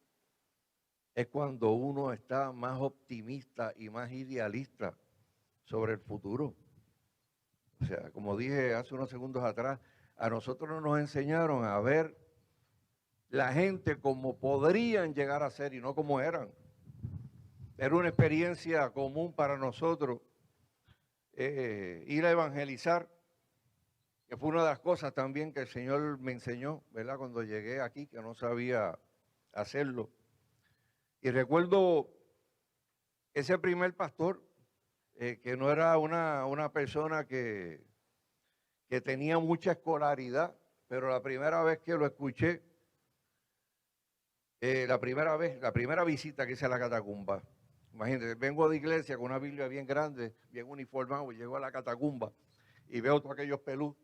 es cuando uno está más optimista y más idealista sobre el futuro. O sea, como dije hace unos segundos atrás, a nosotros nos enseñaron a ver la gente como podrían llegar a ser y no como eran. Era una experiencia común para nosotros ir a evangelizar, que fue una de las cosas también que el Señor me enseñó, ¿verdad? Cuando llegué aquí, que no sabía hacerlo. Y recuerdo ese primer pastor, que no era una persona que tenía mucha escolaridad, pero la primera vez que lo escuché, la primera visita que hice a la catacumba, imagínate, vengo de iglesia con una Biblia bien grande, bien uniformado, y llego a la catacumba y veo todos aquellos pelús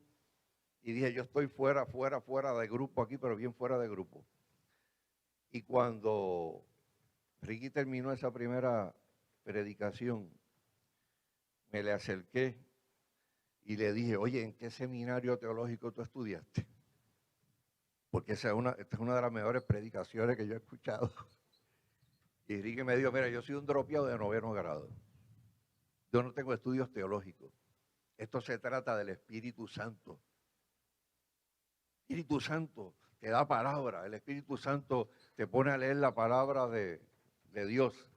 y dije, yo estoy fuera de grupo aquí, pero bien fuera de grupo. Y cuando Ricky terminó esa primera predicación, me le acerqué y le dije, oye, ¿en qué seminario teológico tú estudiaste? Porque esta es una de las mejores predicaciones que yo he escuchado. Y Ricky me dijo, mira, yo soy un dropeado de 9º grado. Yo no tengo estudios teológicos. Esto se trata del Espíritu Santo. El Espíritu Santo te da palabra. El Espíritu Santo te pone a leer la palabra de de Dios.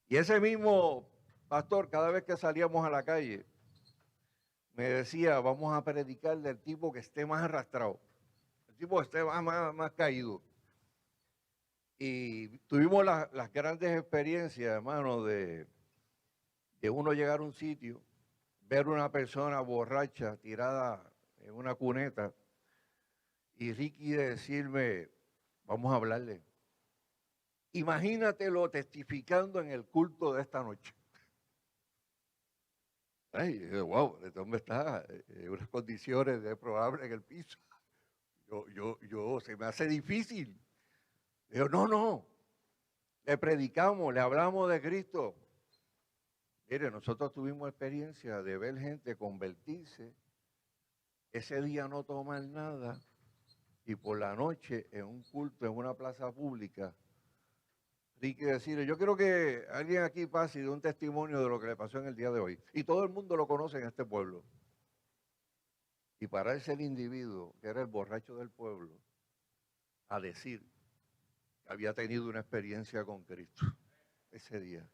Y ese mismo pastor, cada vez que salíamos a la calle, me decía, vamos a predicar del tipo que esté más arrastrado, el tipo que esté más caído. Y tuvimos las grandes experiencias, hermano, de uno llegar a un sitio, ver una persona borracha tirada en una cuneta, y Ricky decirme, vamos a hablarle. Imagínatelo testificando en el culto de esta noche. Ay, wow, este hombre está en unas condiciones deplorables en el piso. Se me hace difícil. Digo, no, le predicamos, le hablamos de Cristo. Mire, nosotros tuvimos experiencia de ver gente convertirse, ese día no tomar nada, y por la noche en un culto, en una plaza pública, Ricky decirle, yo quiero que alguien aquí pase y dé un testimonio de lo que le pasó en el día de hoy. Y todo el mundo lo conoce en este pueblo. Y para ese el individuo, que era el borracho del pueblo, a decir que había tenido una experiencia con Cristo ese día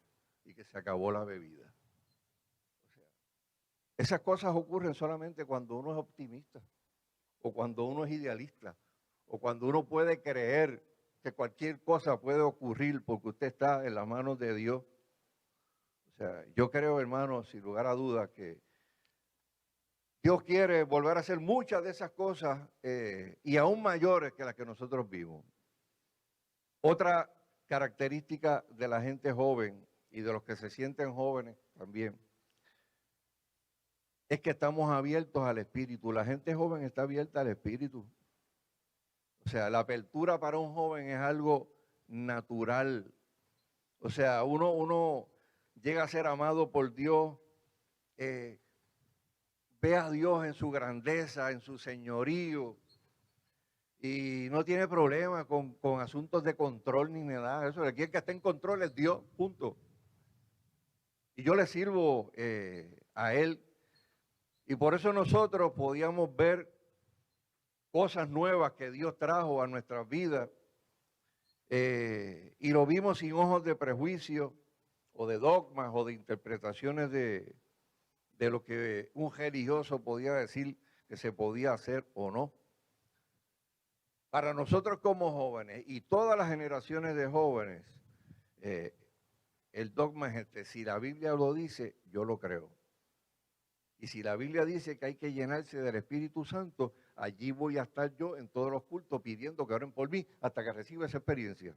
y que se acabó la bebida. O sea, esas cosas ocurren solamente cuando uno es optimista, o cuando uno es idealista, o cuando uno puede creer que cualquier cosa puede ocurrir porque usted está en las manos de Dios. O sea, yo creo, hermano, sin lugar a dudas, que Dios quiere volver a hacer muchas de esas cosas y aún mayores que las que nosotros vimos. Otra característica de la gente joven y de los que se sienten jóvenes también es que estamos abiertos al Espíritu. La gente joven está abierta al Espíritu. O sea, la apertura para un joven es algo natural. O sea, uno llega a ser amado por Dios, ve a Dios en su grandeza, en su señorío, y no tiene problema con asuntos de control ni nada. Eso, el que está en control es Dios, punto. Y yo le sirvo a Él. Y por eso nosotros podíamos ver cosas nuevas que Dios trajo a nuestras vidas. Y lo vimos sin ojos de prejuicio o de dogmas o de interpretaciones de lo que un religioso podía decir que se podía hacer o no. Para nosotros como jóvenes y todas las generaciones de jóvenes, el dogma es este: si la Biblia lo dice, yo lo creo. Y si la Biblia dice que hay que llenarse del Espíritu Santo, allí voy a estar yo en todos los cultos pidiendo que oren por mí hasta que reciba esa experiencia.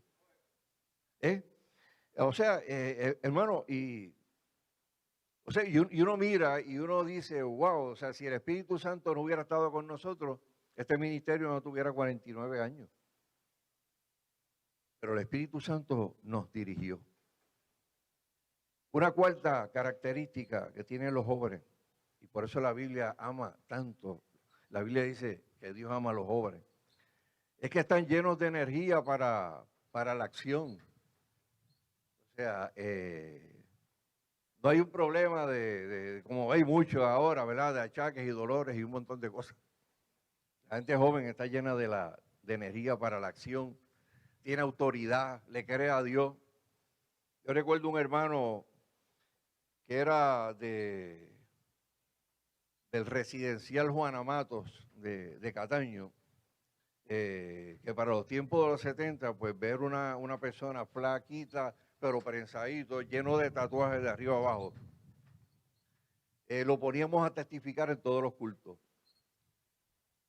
O sea, hermano, y uno mira y uno dice, wow, o sea, si el Espíritu Santo no hubiera estado con nosotros, este ministerio no tuviera 49 años. Pero el Espíritu Santo nos dirigió. Una cuarta característica que tienen los jóvenes, y por eso la Biblia ama tanto, la Biblia dice que Dios ama a los jóvenes, es que están llenos de energía para la acción. O sea, no hay un problema como hay mucho ahora, ¿verdad?, de achaques y dolores y un montón de cosas. La gente joven está llena de energía para la acción, tiene autoridad, le cree a Dios. Yo recuerdo un hermano que era del residencial Juana Matos de Cataño, que para los tiempos de los 70, pues ver una persona flaquita, pero prensadito, lleno de tatuajes de arriba abajo, lo poníamos a testificar en todos los cultos.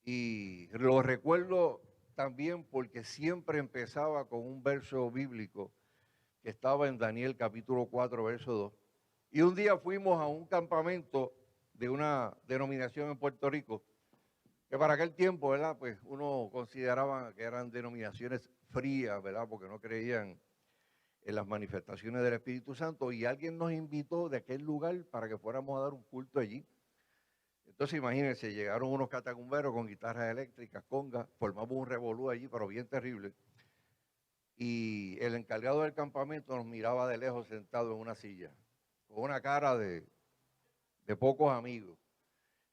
Y lo recuerdo también porque siempre empezaba con un verso bíblico que estaba en Daniel capítulo 4, verso 2. Y un día fuimos a un campamento de una denominación en Puerto Rico, que para aquel tiempo, ¿verdad?, pues uno consideraba que eran denominaciones frías, ¿verdad?, porque no creían en las manifestaciones del Espíritu Santo, y alguien nos invitó de aquel lugar para que fuéramos a dar un culto allí. Entonces imagínense, llegaron unos catacumberos con guitarras eléctricas, congas, formamos un revolú allí, pero bien terrible. Y el encargado del campamento nos miraba de lejos sentado en una silla, con una cara de pocos amigos.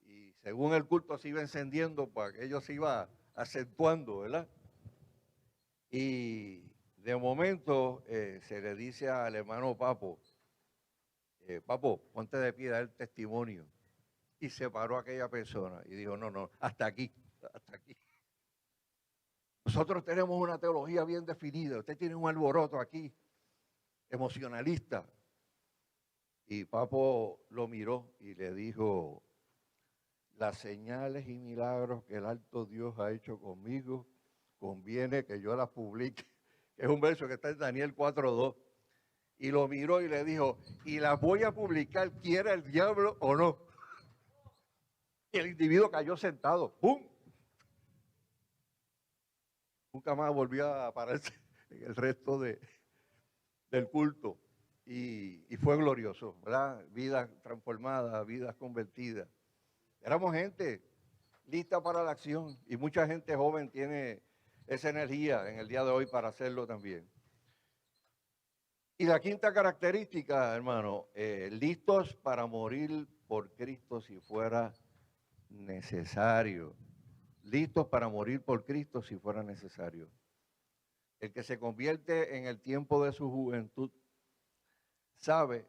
Y según el culto se iba encendiendo, pues aquello se iba acentuando, ¿verdad? Y De momento se le dice al hermano Papo, Papo, ponte de pie, da el testimonio. Y se paró aquella persona y dijo, no, no, hasta aquí, hasta aquí. Nosotros tenemos una teología bien definida, usted tiene un alboroto aquí, emocionalista. Y Papo lo miró y le dijo, las señales y milagros que el alto Dios ha hecho conmigo, conviene que yo las publique. Es un verso que está en Daniel 4:2. Y lo miró y le dijo, y las voy a publicar, quiera el diablo o no. Y el individuo cayó sentado, ¡pum! Nunca más volvió a aparecer en el resto del culto. Y fue glorioso, ¿verdad? Vidas transformadas, vidas convertidas. Éramos gente lista para la acción y mucha gente joven tiene esa energía en el día de hoy para hacerlo también. Y la quinta característica, hermano, listos para morir por Cristo si fuera necesario. Listos para morir por Cristo si fuera necesario. El que se convierte en el tiempo de su juventud sabe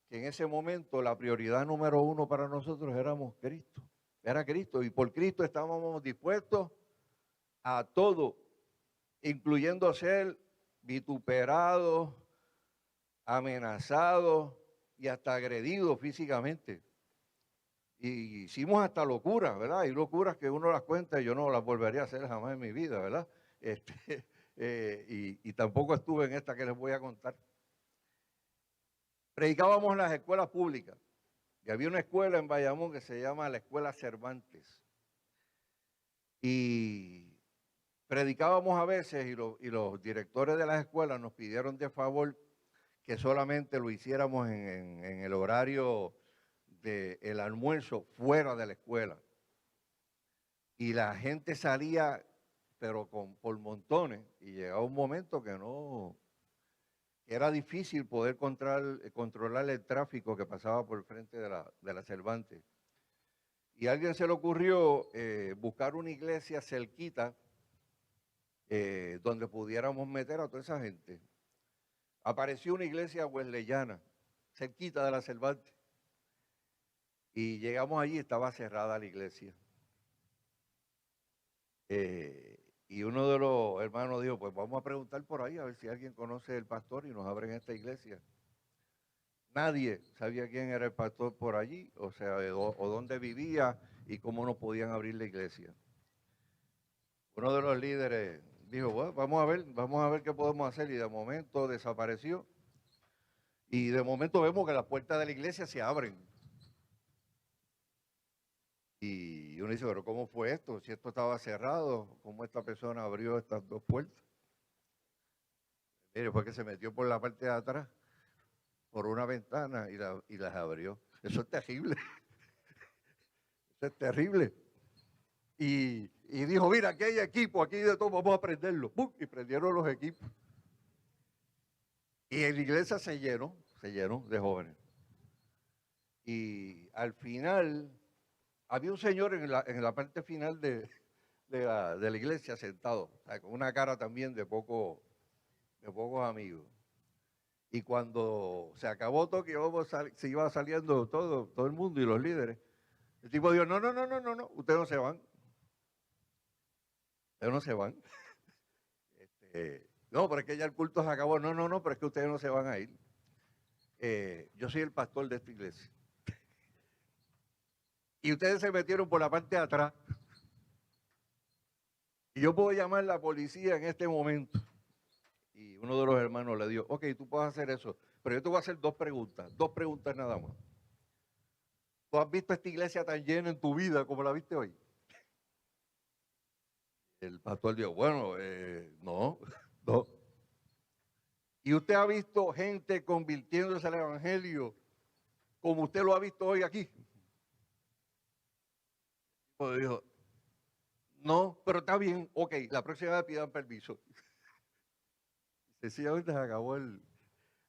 que en ese momento la prioridad número uno para nosotros era Cristo, y por Cristo estábamos dispuestos a todo, incluyendo ser vituperados, amenazados y hasta agredidos físicamente. Y hicimos hasta locuras, ¿verdad? Hay locuras que uno las cuenta y yo no las volvería a hacer jamás en mi vida, ¿verdad? Y tampoco estuve en esta que les voy a contar. Predicábamos en las escuelas públicas y había una escuela en Bayamón que se llama la Escuela Cervantes. Y predicábamos a veces y los directores de las escuelas nos pidieron de favor que solamente lo hiciéramos en el horario del almuerzo fuera de la escuela. Y la gente salía, pero por montones, y llegaba un momento que era difícil poder controlar el tráfico que pasaba por el frente de la Cervantes. Y a alguien se le ocurrió buscar una iglesia cerquita donde pudiéramos meter a toda esa gente. Apareció una iglesia wesleyana, cerquita de la Cervantes. Y llegamos allí, estaba cerrada la iglesia. Y uno de los hermanos dijo, pues vamos a preguntar por ahí a ver si alguien conoce el pastor y nos abren esta iglesia. Nadie sabía quién era el pastor por allí, o sea, o dónde vivía y cómo nos podían abrir la iglesia. Uno de los líderes dijo, bueno, vamos a ver qué podemos hacer, y de momento desapareció. Y de momento vemos que las puertas de la iglesia se abren. Y uno dice, pero ¿cómo fue esto? Si esto estaba cerrado, ¿cómo esta persona abrió estas dos puertas? Mire, fue que se metió por la parte de atrás, por una ventana y las abrió. Eso es terrible. Eso es terrible. Y dijo, mira, aquí hay equipo, aquí de todo, vamos a prenderlo. ¡Pum! Y prendieron los equipos. Y en la iglesia se llenó de jóvenes. Y al final, había un señor en la parte final de la iglesia sentado, o sea, con una cara también de pocos amigos. Y cuando se acabó todo, que se iba saliendo todo el mundo y los líderes, el tipo dijo, no, ustedes no se van. Ustedes no se van. No, pero es que ya el culto se acabó. No, pero es que ustedes no se van a ir. Yo soy el pastor de esta iglesia. Y ustedes se metieron por la parte de atrás. Y yo puedo llamar a la policía en este momento. Y uno de los hermanos le dijo, ok, tú puedes hacer eso, pero yo te voy a hacer dos preguntas nada más. ¿Tú has visto esta iglesia tan llena en tu vida como la viste hoy? El pastor dijo, bueno, no. ¿Y usted ha visto gente convirtiéndose al evangelio como usted lo ha visto hoy aquí? Pues dijo, no, pero está bien, ok, la próxima vez pidan permiso. Sencillamente se acabó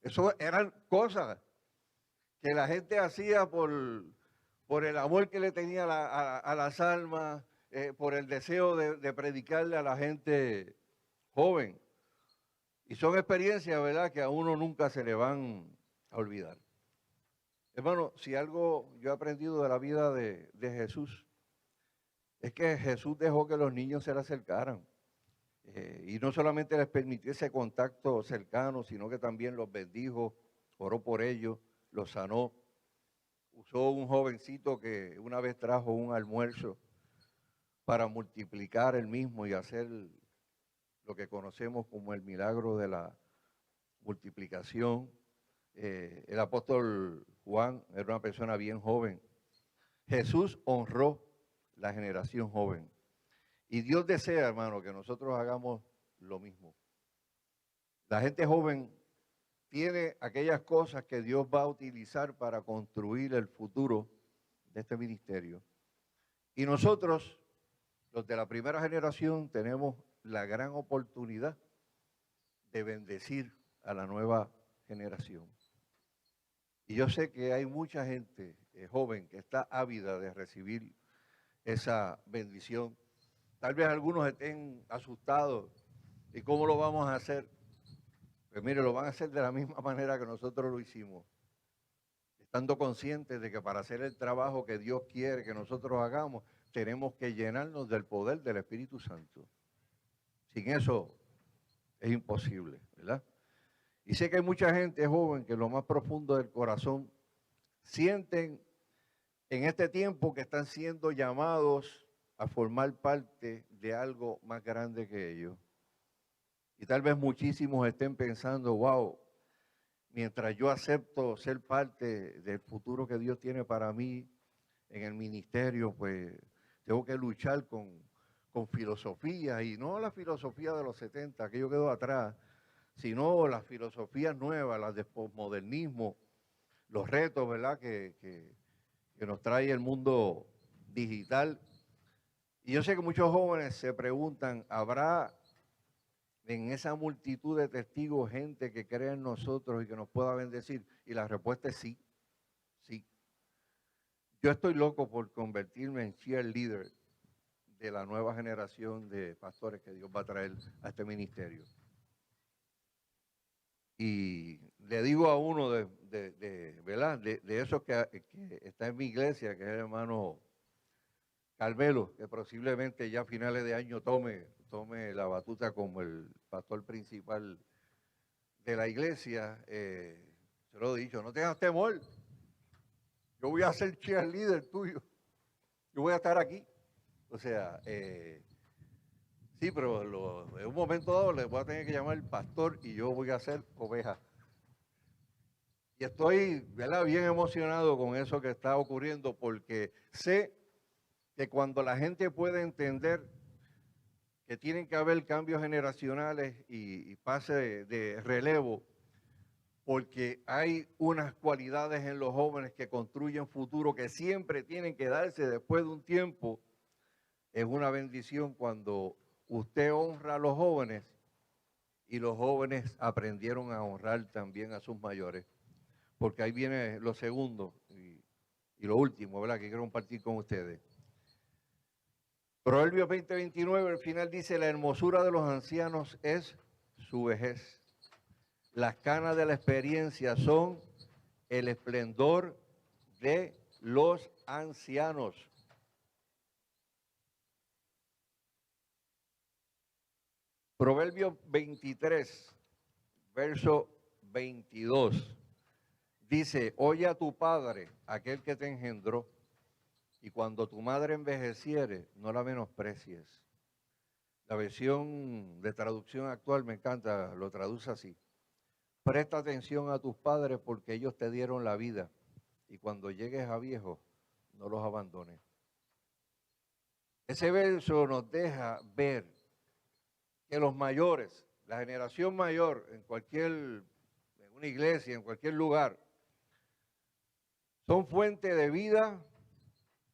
Eso eran cosas que la gente hacía por el amor que le tenía a las almas, por el deseo de predicarle a la gente joven. Y son experiencias, ¿verdad?, que a uno nunca se le van a olvidar. Hermano, si algo yo he aprendido de la vida de Jesús, es que Jesús dejó que los niños se le acercaran. Y no solamente les permitió ese contacto cercano, sino que también los bendijo, oró por ellos, los sanó. Usó un jovencito que una vez trajo un almuerzo para multiplicar el mismo y hacer lo que conocemos como el milagro de la multiplicación. El apóstol Juan era una persona bien joven. Jesús honró la generación joven. Y Dios desea, hermano, que nosotros hagamos lo mismo. La gente joven tiene aquellas cosas que Dios va a utilizar para construir el futuro de este ministerio. Y nosotros, los de la primera generación, tenemos la gran oportunidad de bendecir a la nueva generación. Y yo sé que hay mucha gente joven que está ávida de recibir esa bendición. Tal vez algunos estén asustados. ¿Y cómo lo vamos a hacer? Pues mire, lo van a hacer de la misma manera que nosotros lo hicimos. Estando conscientes de que para hacer el trabajo que Dios quiere que nosotros hagamos, tenemos que llenarnos del poder del Espíritu Santo. Sin eso es imposible, ¿verdad? Y sé que hay mucha gente joven que en lo más profundo del corazón sienten en este tiempo que están siendo llamados a formar parte de algo más grande que ellos. Y tal vez muchísimos estén pensando, wow, mientras yo acepto ser parte del futuro que Dios tiene para mí en el ministerio, pues tengo que luchar con filosofía, y no la filosofía de los 70, aquello quedó atrás, sino las filosofías nuevas, las del posmodernismo, los retos, ¿verdad?, que nos trae el mundo digital. Y yo sé que muchos jóvenes se preguntan, ¿habrá en esa multitud de testigos gente que cree en nosotros y que nos pueda bendecir? Y la respuesta es sí, sí. Yo estoy loco por convertirme en cheerleader de la nueva generación de pastores que Dios va a traer a este ministerio. Y le digo a uno ¿verdad?, de esos que está en mi iglesia, que es el hermano Carmelo, que posiblemente ya a finales de año tome la batuta como el pastor principal de la iglesia. Se lo he dicho, no tengas temor, yo voy a ser cheerleader tuyo, yo voy a estar aquí. O sea, sí, pero en un momento dado le voy a tener que llamar pastor y yo voy a ser oveja. Y estoy, ¿verdad?, bien emocionado con eso que está ocurriendo, porque sé que cuando la gente puede entender que tienen que haber cambios generacionales y pase de relevo, porque hay unas cualidades en los jóvenes que construyen futuro que siempre tienen que darse después de un tiempo, es una bendición cuando usted honra a los jóvenes y los jóvenes aprendieron a honrar también a sus mayores. Porque ahí viene lo segundo y lo último, ¿verdad?, que quiero compartir con ustedes. Proverbios 20:29, al final dice, la hermosura de los ancianos es su vejez. Las canas de la experiencia son el esplendor de los ancianos. Proverbios 23, verso 22. Dice, oye a tu padre, aquel que te engendró, y cuando tu madre envejeciere, no la menosprecies. La versión de traducción actual me encanta, lo traduce así. Presta atención a tus padres porque ellos te dieron la vida, y cuando llegues a viejo, no los abandones. Ese verso nos deja ver que los mayores, la generación mayor, en una iglesia, en cualquier lugar, son fuente de vida,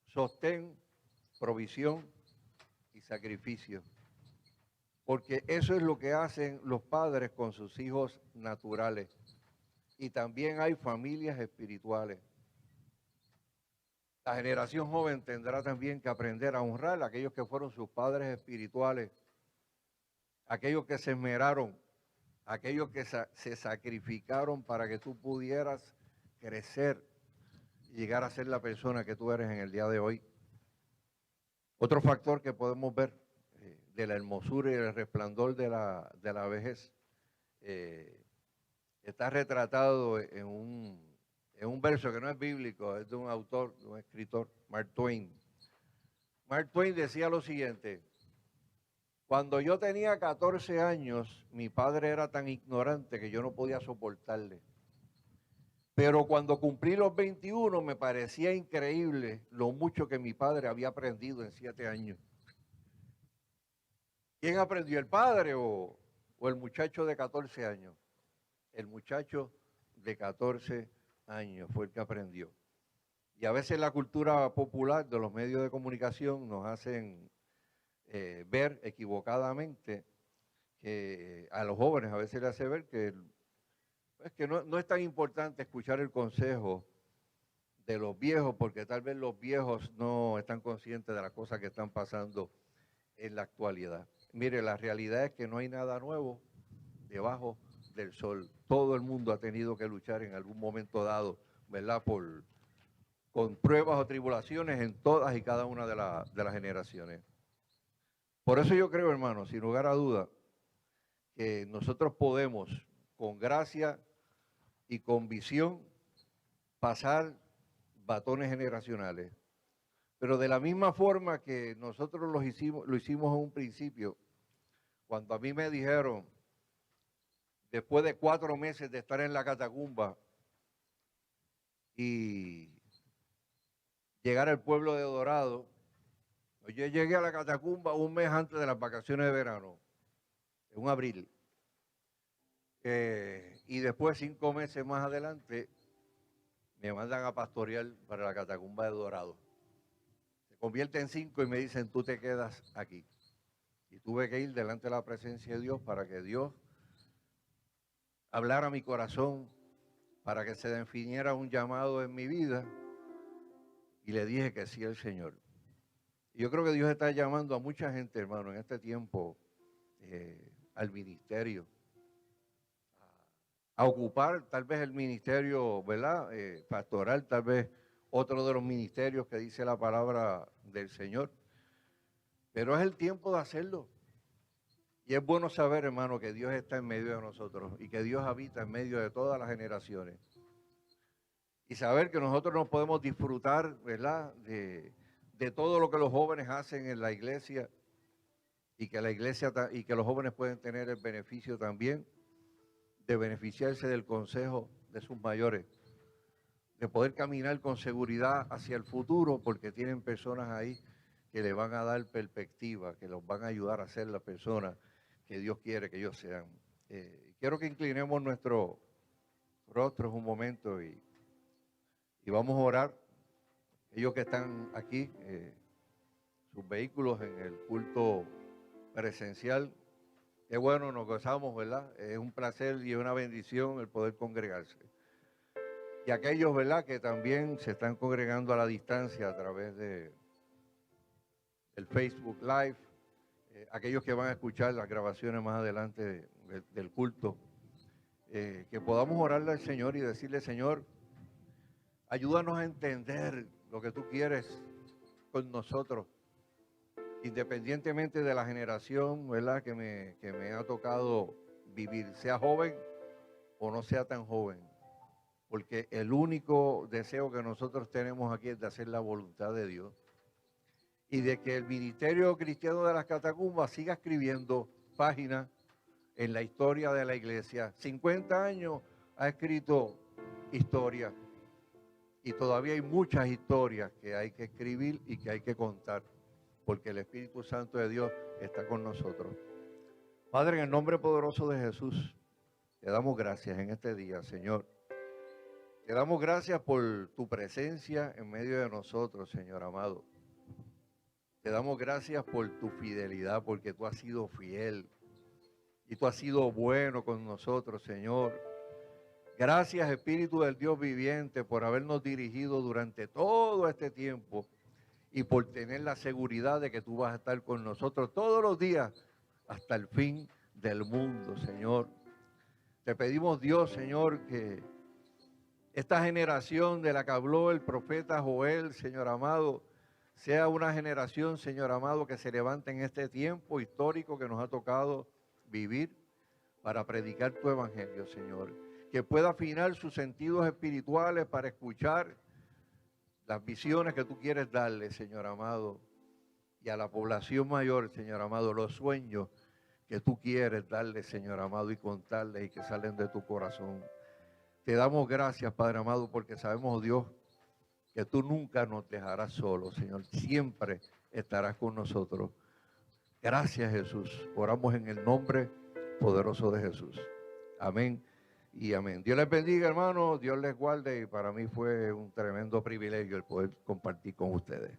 sostén, provisión y sacrificio. Porque eso es lo que hacen los padres con sus hijos naturales. Y también hay familias espirituales. La generación joven tendrá también que aprender a honrar a aquellos que fueron sus padres espirituales, aquellos que se esmeraron aquellos que se sacrificaron para que tú pudieras crecer y llegar a ser la persona que tú eres en el día de hoy. Otro factor que podemos ver de la hermosura y el resplandor de la vejez está retratado en un verso que no es bíblico, es de un autor, de un escritor, Mark Twain. Mark Twain decía lo siguiente: cuando yo tenía 14 años, mi padre era tan ignorante que yo no podía soportarle. Pero cuando cumplí los 21 me parecía increíble lo mucho que mi padre había aprendido en 7 años. ¿Quién aprendió, el padre o el muchacho de 14 años? El muchacho de 14 años fue el que aprendió. Y a veces la cultura popular de los medios de comunicación nos hacen ver equivocadamente que a los jóvenes a veces les hace ver que no es tan importante escuchar el consejo de los viejos, porque tal vez los viejos no están conscientes de las cosas que están pasando en la actualidad. Mire, la realidad es que no hay nada nuevo debajo del sol. Todo el mundo ha tenido que luchar en algún momento dado, ¿verdad? Con pruebas o tribulaciones en todas y cada una de las generaciones. Por eso yo creo, hermano, sin lugar a duda, que nosotros podemos, con gracia y con visión, pasar batones generacionales. Pero de la misma forma que nosotros lo hicimos en un principio, cuando a mí me dijeron, después de 4 meses de estar en la catacumba y llegar al pueblo de Dorado, yo llegué a la catacumba un mes antes de las vacaciones de verano, en un abril. Y después, 5 meses más adelante, me mandan a pastorear para la catacumba de Dorado. Se convierte en 5 y me dicen, tú te quedas aquí. Y tuve que ir delante de la presencia de Dios para que Dios hablara a mi corazón, para que se definiera un llamado en mi vida. Y le dije que sí al Señor. Y yo creo que Dios está llamando a mucha gente, hermano, en este tiempo al ministerio. A ocupar tal vez el ministerio, ¿verdad? Pastoral, tal vez otro de los ministerios que dice la palabra del Señor. Pero es el tiempo de hacerlo. Y es bueno saber, hermano, que Dios está en medio de nosotros y que Dios habita en medio de todas las generaciones. Y saber que nosotros nos podemos disfrutar, ¿verdad?, de todo lo que los jóvenes hacen en la iglesia y que los jóvenes pueden tener el beneficio también de beneficiarse del consejo de sus mayores, de poder caminar con seguridad hacia el futuro, porque tienen personas ahí que le van a dar perspectiva, que los van a ayudar a ser la persona que Dios quiere que ellos sean. Quiero que inclinemos nuestros rostros un momento y vamos a orar. Ellos que están aquí, sus vehículos en el culto presencial, qué bueno, nos gozamos, ¿verdad? Es un placer y una bendición el poder congregarse. Y aquellos, ¿verdad?, que también se están congregando a la distancia a través del Facebook Live, aquellos que van a escuchar las grabaciones más adelante del culto, que podamos orarle al Señor y decirle, Señor, ayúdanos a entender lo que tú quieres con nosotros, independientemente de la generación, ¿verdad?, que me ha tocado vivir, sea joven o no sea tan joven, porque el único deseo que nosotros tenemos aquí es de hacer la voluntad de Dios y de que el ministerio cristiano de las catacumbas siga escribiendo páginas en la historia de la iglesia. 50 años ha escrito historia y todavía hay muchas historias que hay que escribir y que hay que contar, porque el Espíritu Santo de Dios está con nosotros. Padre, en el nombre poderoso de Jesús, te damos gracias en este día, Señor. Te damos gracias por tu presencia en medio de nosotros, Señor amado. Te damos gracias por tu fidelidad, porque tú has sido fiel y tú has sido bueno con nosotros, Señor. Gracias, Espíritu del Dios viviente, por habernos dirigido durante todo este tiempo y por tener la seguridad de que tú vas a estar con nosotros todos los días hasta el fin del mundo, Señor. Te pedimos, Dios, Señor, que esta generación de la que habló el profeta Joel, Señor amado, sea una generación, Señor amado, que se levante en este tiempo histórico que nos ha tocado vivir para predicar tu evangelio, Señor. Que pueda afinar sus sentidos espirituales para escuchar las visiones que tú quieres darle, Señor amado, y a la población mayor, Señor amado, los sueños que tú quieres darle, Señor amado, y contarles y que salen de tu corazón. Te damos gracias, Padre amado, porque sabemos, Dios, que tú nunca nos dejarás solos, Señor. Siempre estarás con nosotros. Gracias, Jesús. Oramos en el nombre poderoso de Jesús. Amén y amén. Dios les bendiga, hermanos. Dios les guarde. Y para mí fue un tremendo privilegio el poder compartir con ustedes.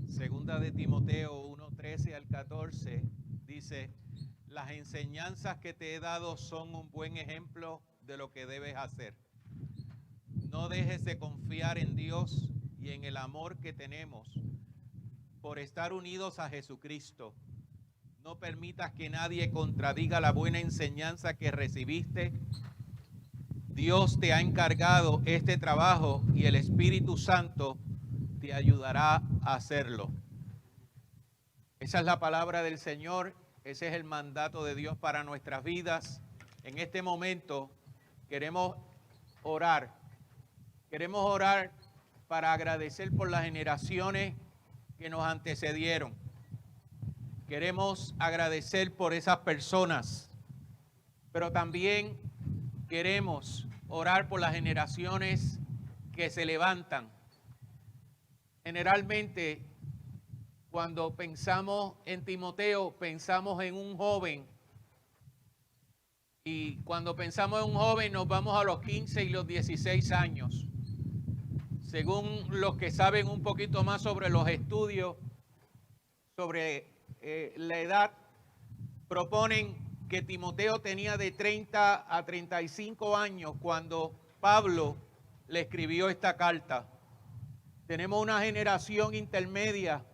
Segunda de Timoteo 1:13 al 14 dice: las enseñanzas que te he dado son un buen ejemplo de lo que debes hacer. No dejes de confiar en Dios y en el amor que tenemos por estar unidos a Jesucristo. No permitas que nadie contradiga la buena enseñanza que recibiste. Dios te ha encargado este trabajo y el Espíritu Santo te ayudará a hacerlo. Esa es la palabra del Señor, ese es el mandato de Dios para nuestras vidas. En este momento queremos orar para agradecer por las generaciones que nos antecedieron. Queremos agradecer por esas personas, pero también queremos orar por las generaciones que se levantan. Generalmente, cuando pensamos en Timoteo, pensamos en un joven. Y cuando pensamos en un joven, nos vamos a los 15 y los 16 años. Según los que saben un poquito más sobre los estudios, sobre la edad, proponen que Timoteo tenía de 30 a 35 años cuando Pablo le escribió esta carta. Tenemos una generación intermedia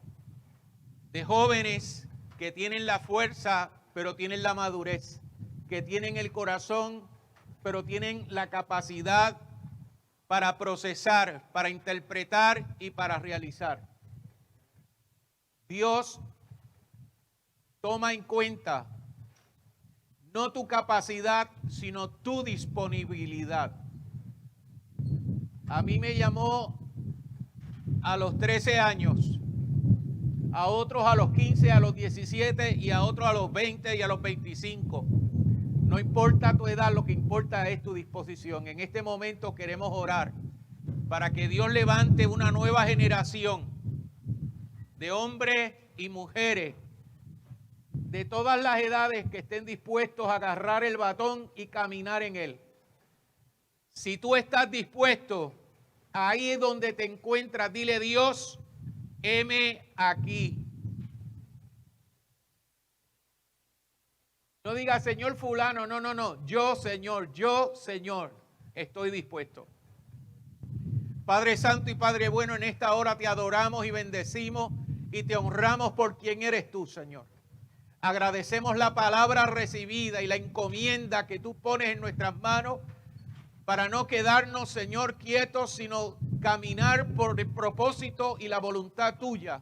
de jóvenes que tienen la fuerza, pero tienen la madurez, que tienen el corazón, pero tienen la capacidad para procesar, para interpretar y para realizar. Dios toma en cuenta no tu capacidad, sino tu disponibilidad. A mí me llamó a los 13 años, a otros a los 15, a los 17 y a otros a los 20 y a los 25. No importa tu edad, lo que importa es tu disposición. En este momento queremos orar para que Dios levante una nueva generación de hombres y mujeres de todas las edades que estén dispuestos a agarrar el batón y caminar en él. Si tú estás dispuesto, ahí es donde te encuentras, dile: Dios, heme aquí. No diga Señor fulano, no. Yo, Señor, estoy dispuesto. Padre Santo y Padre bueno, en esta hora te adoramos y bendecimos y te honramos por quien eres tú, Señor. Agradecemos la palabra recibida y la encomienda que tú pones en nuestras manos para no quedarnos, Señor, quietos, sino caminar por el propósito y la voluntad tuya,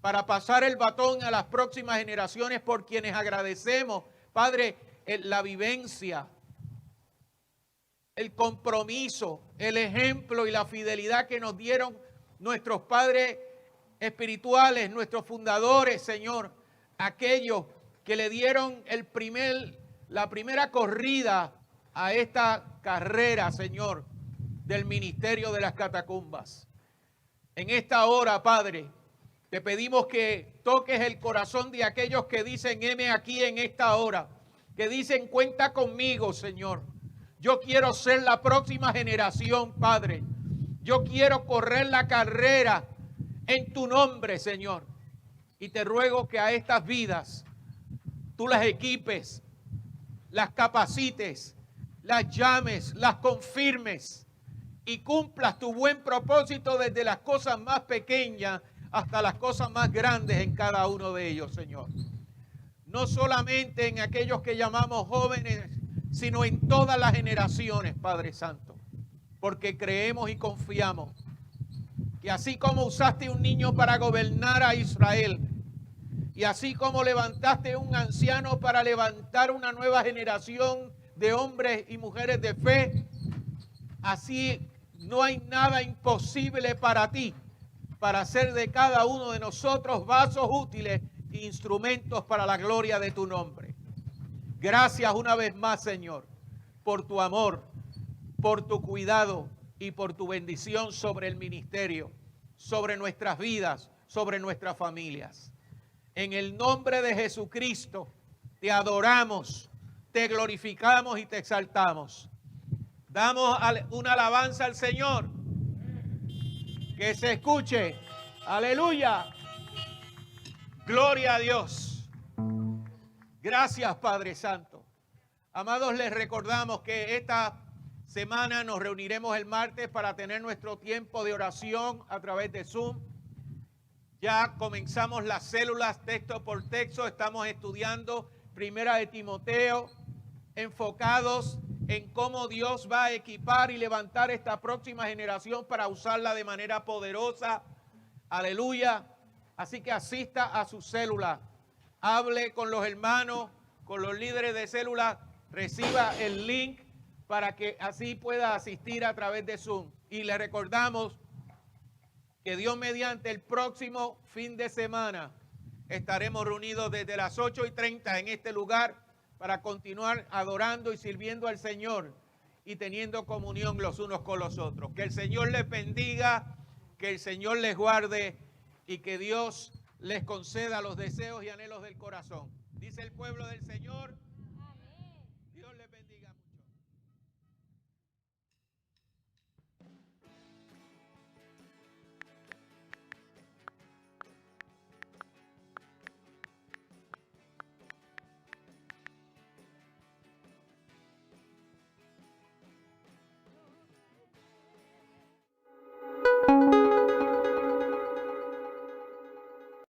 para pasar el batón a las próximas generaciones, por quienes agradecemos, Padre, la vivencia, el compromiso, el ejemplo y la fidelidad que nos dieron nuestros padres espirituales, nuestros fundadores, Señor, aquellos que le dieron la primera corrida a esta carrera, Señor, del ministerio de las catacumbas. En esta hora, Padre, te pedimos que toques el corazón de aquellos que dicen: heme aquí en esta hora, que dicen: cuenta conmigo, Señor. Yo quiero ser la próxima generación, Padre, Yo quiero correr la carrera en tu nombre, Señor. Y te ruego que a estas vidas tú las equipes, las capacites, las llames, las confirmes y cumplas tu buen propósito desde las cosas más pequeñas hasta las cosas más grandes en cada uno de ellos, Señor. No solamente en aquellos que llamamos jóvenes, sino en todas las generaciones, Padre Santo. Porque creemos y confiamos que así como usaste un niño para gobernar a Israel, y así como levantaste un anciano para levantar una nueva generación de hombres y mujeres de fe, así no hay nada imposible para ti, para hacer de cada uno de nosotros vasos útiles e instrumentos para la gloria de tu nombre. Gracias una vez más, Señor, por tu amor, por tu cuidado y por tu bendición sobre el ministerio, sobre nuestras vidas, sobre nuestras familias. En el nombre de Jesucristo, te adoramos, te glorificamos y te exaltamos. Damos una alabanza al Señor. Que se escuche. Aleluya. Gloria a Dios. Gracias, Padre Santo. Amados, les recordamos que esta semana nos reuniremos el martes para tener nuestro tiempo de oración a través de Zoom. Ya comenzamos las células texto por texto. Estamos estudiando Primera de Timoteo, enfocados en cómo Dios va a equipar y levantar esta próxima generación para usarla de manera poderosa. Aleluya. Así que asista a su célula. Hable con los hermanos, con los líderes de célula. Reciba el link para que así pueda asistir a través de Zoom. Y le recordamos que Dios mediante el próximo fin de semana estaremos reunidos desde las 8:30 en este lugar para continuar adorando y sirviendo al Señor y teniendo comunión los unos con los otros. Que el Señor les bendiga, que el Señor les guarde y que Dios les conceda los deseos y anhelos del corazón. Dice el pueblo del Señor.